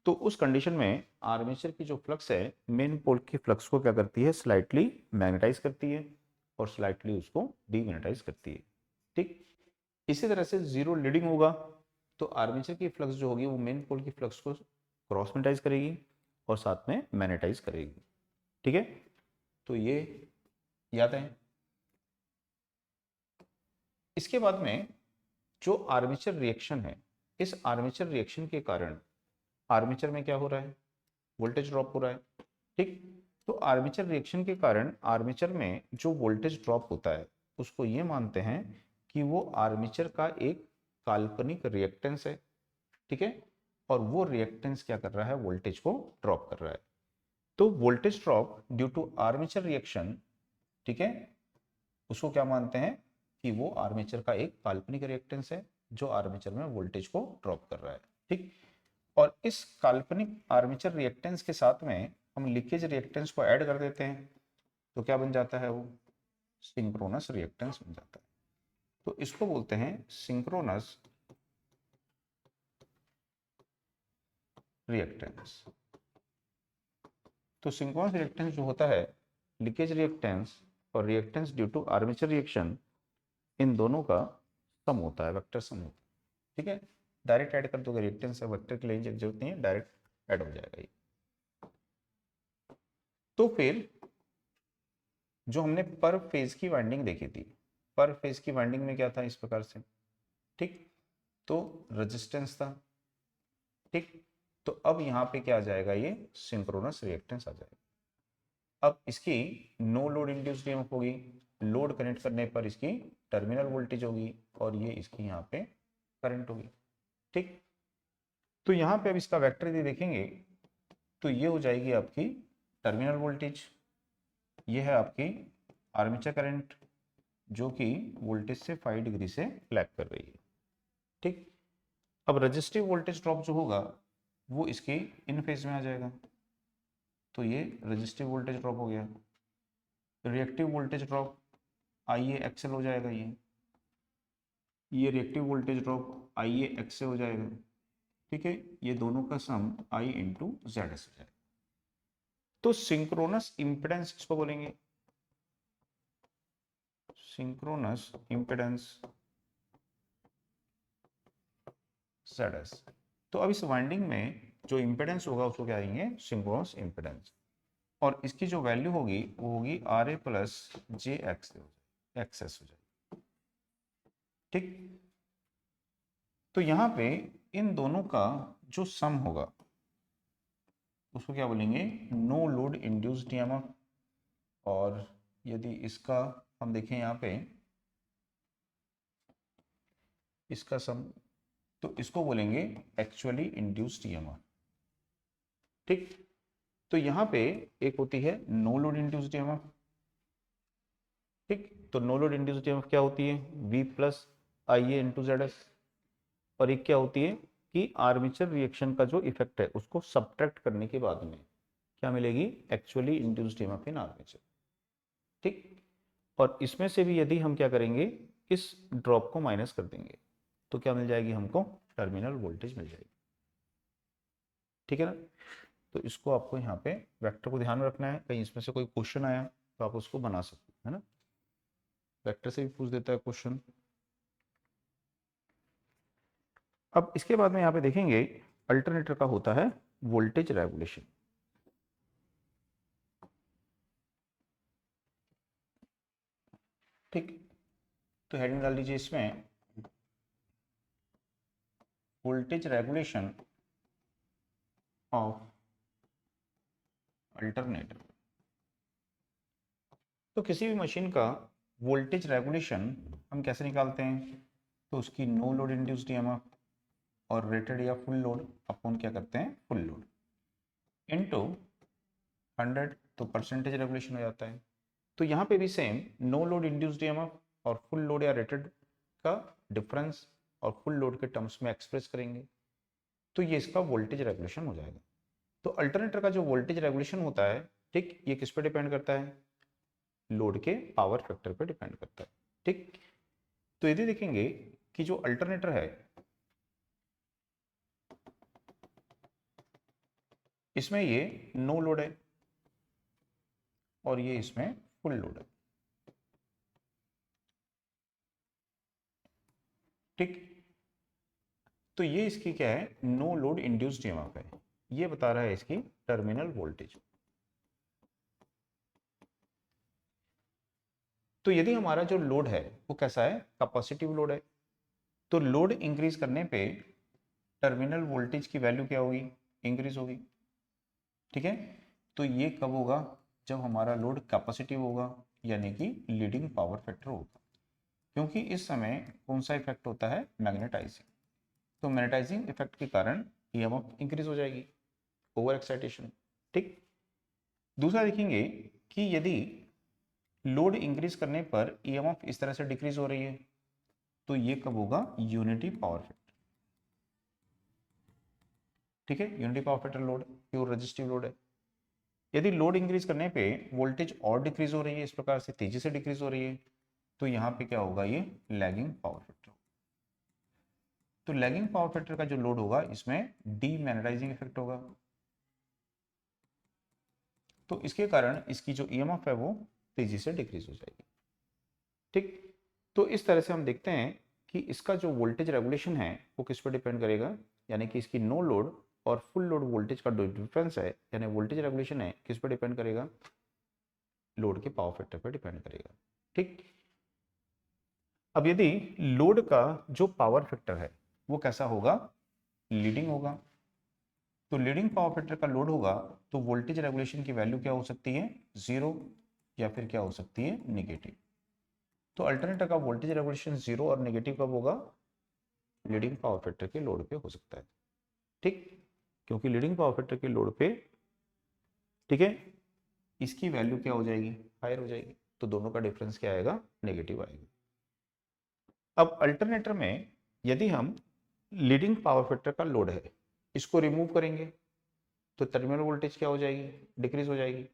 तो उस कंडीशन में आर्मेचर की जो फ्लक्स है मेन पोल की फ्लक्स को क्या करती है, स्लाइटली मैग्नेटाइज करती है और स्लाइटली उसको डीमैग्नेटाइज करती है। ठीक, इसी तरह से जीरो लीडिंग होगा तो आर्मेचर की फ्लक्स जो होगी वो मेन पोल की फ्लक्स को क्रॉस मैग्नेटाइज करेगी और साथ में मैग्नेटाइज करेगी। ठीक है, तो ये याद है। इसके बाद में जो आर्मेचर रिएक्शन है, इस आर्मेचर रिएक्शन के कारण आर्मेचर में क्या हो रहा है, वोल्टेज ड्रॉप हो रहा है। ठीक, तो आर्मेचर रिएक्शन के कारण आर्मेचर में जो वोल्टेज ड्रॉप होता है उसको ये मानते हैं कि वो आर्मेचर का एक काल्पनिक रिएक्टेंस है। ठीक है, और वो रिएक्टेंस क्या कर रहा है, वोल्टेज को ड्रॉप कर रहा है। तो voltage drop due to armature reaction, ठीक है, उसको क्या मानते हैं कि वो आर्मेचर का एक काल्पनिक रिएक्टेंस है जो आर्मेचर में वोल्टेज को ड्रॉप कर रहा है। ठीक, और इस काल्पनिक आर्मेचर रिएक्टेंस के साथ में हम लीकेज रिएक्टेंस को ऐड कर देते हैं तो क्या बन जाता है, वो सिंक्रोनस रिएक्टेंस बन जाता है। तो इसको बोलते हैं सिंक्रोनस रिएक्टेंस। तो सिंक्रोनस रिएक्टेंस जो होता है, लीकेज रिएक्टेंस और reactance due to armature reaction, इन दोनों का सम होता है, वेक्टर सम होता है। ठीक है, डायरेक्ट ऐड कर दोगे रिएक्टेंस है, वेक्टर की लेने की जरूरत नहीं है, डायरेक्ट ऐड हो जाएगा ये। तो फिर जो हमने पर फेज की वाइंडिंग देखी थी, पर फेज की वाइंडिंग में क्या था, इस प्रकार से। ठीक, तो रेजिस्टेंस था। ठीक, तो अब यहाँ पे क्या आ जाएगा, ये सिंक्रोनस रिएक्टेंस आ जाएगा। अब इसकी नो लोड इंड्यूस्ड ईएमएफ होगी, लोड कनेक्ट करने पर इसकी टर्मिनल वोल्टेज होगी और ये इसकी यहाँ पे करंट होगी। ठीक, तो यहाँ पे अब इसका वेक्टर यदि देखेंगे तो ये हो जाएगी आपकी टर्मिनल वोल्टेज, ये है आपकी आर्मेचर करंट जो कि वोल्टेज से 5 डिग्री से लैग कर रही है। ठीक, अब रजिस्टिव वोल्टेज ड्रॉप जो होगा वो इसके इन फेज में आ जाएगा, तो ये रजिस्टिव वोल्टेज ड्रॉप हो गया। रिएक्टिव वोल्टेज ड्रॉप आई ए एक्सएल हो जाएगा, ये रिएक्टिव वोल्टेज ड्रॉप आई ए एक्स से हो जाएगा। ठीक है, ये दोनों का सम आई इंटू जेड एस हो जाएगा। तो सिंक्रोनस इंपेडेंस किसको बोलेंगे, सिंक्रोनस इंपेडेंस जेड एस। तो अब इस वाइंडिंग में जो इंपेडेंस होगा उसको क्या कहेंगे, सिंक्रोनस इंपेडेंस, और इसकी जो वैल्यू होगी वो होगी R A plus J X X हो जाएगी। ठीक, तो यहाँ पे इन दोनों का जो सम होगा उसको क्या बोलेंगे, नो लोड इंड्यूस्ड ईएमएफ। और यदि इसका हम देखें यहाँ पे इसका सम, तो इसको बोलेंगे एक्चुअली इंड्यूस्ड ईएमएफ। ठीक, तो यहाँ पे एक होती है नो लोड इंड्यूस्ड ईएमएफ। ठीक, तो नो लोड इंड्यूस्ड ईएमएफ क्या होती है, V प्लस आई ए इंटू जेड एस। और एक क्या होती है कि आर्मेचर रिएक्शन का जो इफेक्ट है उसको सब्ट्रैक्ट करने के बाद में क्या मिलेगी, एक्चुअली इंड्यूस्ड ईएमएफ इन आर्मेचर। ठीक, और इसमें से भी यदि हम क्या करेंगे, इस ड्रॉप को माइनस कर देंगे तो क्या मिल जाएगी हमको, टर्मिनल वोल्टेज मिल जाएगी। ठीक है ना, तो इसको आपको यहाँ पे वेक्टर को ध्यान में रखना है, कहीं इसमें से कोई क्वेश्चन आया तो आप उसको बना सकते हैं, है ना, वेक्टर से भी पूछ देता है क्वेश्चन। अब इसके बाद में यहाँ पे देखेंगे अल्टरनेटर का होता है वोल्टेज रेगुलेशन। ठीक, तो हेडिंग डाल दीजिए इसमें वोल्टेज रेगुलेशन ऑफ अल्टरनेटर। तो किसी भी मशीन का वोल्टेज रेगुलेशन हम कैसे निकालते हैं? तो उसकी नो लोड इंड्यूस्ड ईएमएफ और रेटेड या फुल लोड अपन क्या करते हैं, फुल लोड इनटू 100, तो परसेंटेज रेगुलेशन हो जाता है। तो यहाँ पे भी same no load induced EMF और फुल लोड या रेटेड का डिफरेंस और फुल लोड के टर्म्स में एक्सप्रेस करेंगे, तो ये इसका वोल्टेज रेगुलेशन हो जाएगा। तो अल्टरनेटर का जो वोल्टेज रेगुलेशन होता है, ठीक, ये किस पे डिपेंड करता है? लोड के पावर फैक्टर पे डिपेंड करता है। ठीक, तो यदि देखेंगे कि जो अल्टरनेटर है इसमें ये नो लोड है और ये इसमें फुल लोड है। ठीक, तो ये इसकी क्या है, नो लोड इंड्यूस्ड ईएमएफ है। ये बता रहा है इसकी टर्मिनल वोल्टेज। तो यदि हमारा जो लोड है वो कैसा है, कैपेसिटिव लोड है, तो लोड इंक्रीज करने पे टर्मिनल वोल्टेज की वैल्यू क्या होगी, इंक्रीज होगी। ठीक है, तो ये कब होगा, जब हमारा लोड कैपेसिटिव होगा, यानी कि लीडिंग पावर फैक्टर होगा। क्योंकि इस समय कौन सा इफेक्ट होता है, मैग्नेटाइजिंग। तो मैग्नेटाइजिंग इफेक्ट के कारण ईएमएफ इंक्रीज हो जाएगी, ओवर एक्साइटेशन। ठीक, दूसरा देखेंगे कि यदि लोड इंक्रीज करने पर ईएमएफ इस तरह से डिक्रीज हो रही है, तो ये कब होगा, यूनिटी पावर फैक्टर। ठीक है, unity power factor load pure resistive load है। यदि लोड इंक्रीज करने पे वोल्टेज और डिक्रीज हो रही है, इस प्रकार से तेजी से डिक्रीज हो रही है, तो यहाँ पे क्या होगा, ये लैगिंग पावर फैक्टर। तो लैगिंग पावर फैक्टर का जो लोड होगा इसमें डीमैग्नेटाइजिंग इफेक्ट होगा, तो इसके कारण इसकी जो ईएमएफ है वो तेजी से डिक्रीज हो जाएगी। ठीक, तो इस तरह से हम देखते हैं कि इसका जो वोल्टेज रेगुलेशन है वो किस पर डिपेंड करेगा, यानी कि इसकी नो लोड और फुल लोड वोल्टेज का जो डिफरेंस है, यानी वोल्टेज रेगुलेशन है, किस पर डिपेंड करेगा, लोड के पावर फैक्टर पर डिपेंड करेगा। ठीक, अब यदि लोड का जो पावर फैक्टर है वो कैसा होगा, लीडिंग होगा, तो लीडिंग पावर फैक्टर का लोड होगा, तो वोल्टेज रेगुलेशन की वैल्यू क्या हो सकती है, 0, या फिर क्या हो सकती है, नेगेटिव। तो अल्टरनेटर का वोल्टेज रेगुलेशन 0 और नेगेटिव कब होगा, लीडिंग पावर फैक्टर के लोड पे हो सकता है। ठीक, क्योंकि लीडिंग पावर फैक्टर के लोड पे, ठीक है, इसकी वैल्यू क्या हो जाएगी, हायर हो जाएगी, तो दोनों का डिफरेंस क्या आएगा, नेगेटिव आएगा। अब अल्टरनेटर में यदि हम लीडिंग पावर फैक्टर का लोड है इसको रिमूव करेंगे, तो टर्मिनल वोल्टेज क्या हो जाएगी, डिक्रीज हो जाएगी।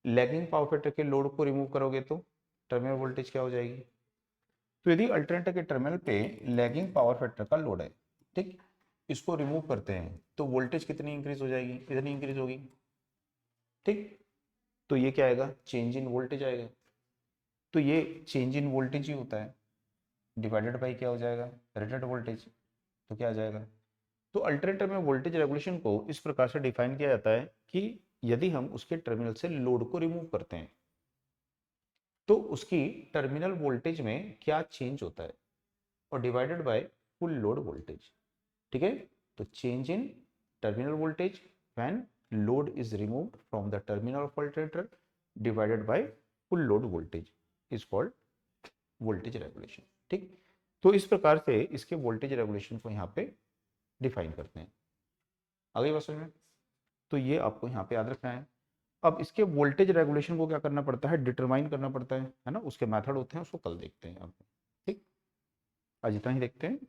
लैगिंग पावर फैक्टर के लोड को रिमूव करोगे तो टर्मिनल वोल्टेज क्या हो जाएगी। तो यदि अल्टरनेटर के टर्मिनल पे लैगिंग पावर फैक्टर का लोड है, ठीक, इसको रिमूव करते हैं तो वोल्टेज कितनी इंक्रीज हो जाएगी, इतनी इंक्रीज होगी। ठीक, तो ये क्या आएगा, चेंज इन वोल्टेज आएगा। तो ये चेंज इन वोल्टेज ही होता है, डिवाइडेड बाई क्या हो जाएगा, रेटेड वोल्टेज, तो क्या आ जाएगा। तो अल्टरनेटर में वोल्टेज रेगुलेशन को इस प्रकार से डिफाइन किया जाता है कि यदि हम उसके टर्मिनल से लोड को रिमूव करते हैं तो उसकी टर्मिनल वोल्टेज में क्या चेंज होता है, और divided by full load voltage. ठीक है, तो change in terminal voltage when load is removed from the terminal of alternator divided by full load voltage is called voltage regulation. ठीक, तो इस प्रकार से इसके वोल्टेज रेगुलेशन को यहाँ पे डिफाइन करते हैं। आगे बात समझ में, तो ये आपको यहाँ पे याद रखना है। अब इसके वोल्टेज रेगुलेशन को क्या करना पड़ता है, डिटरमाइन करना पड़ता है ना, उसके मेथड होते हैं, उसको कल देखते हैं आप। ठीक, आज इतना ही देखते हैं।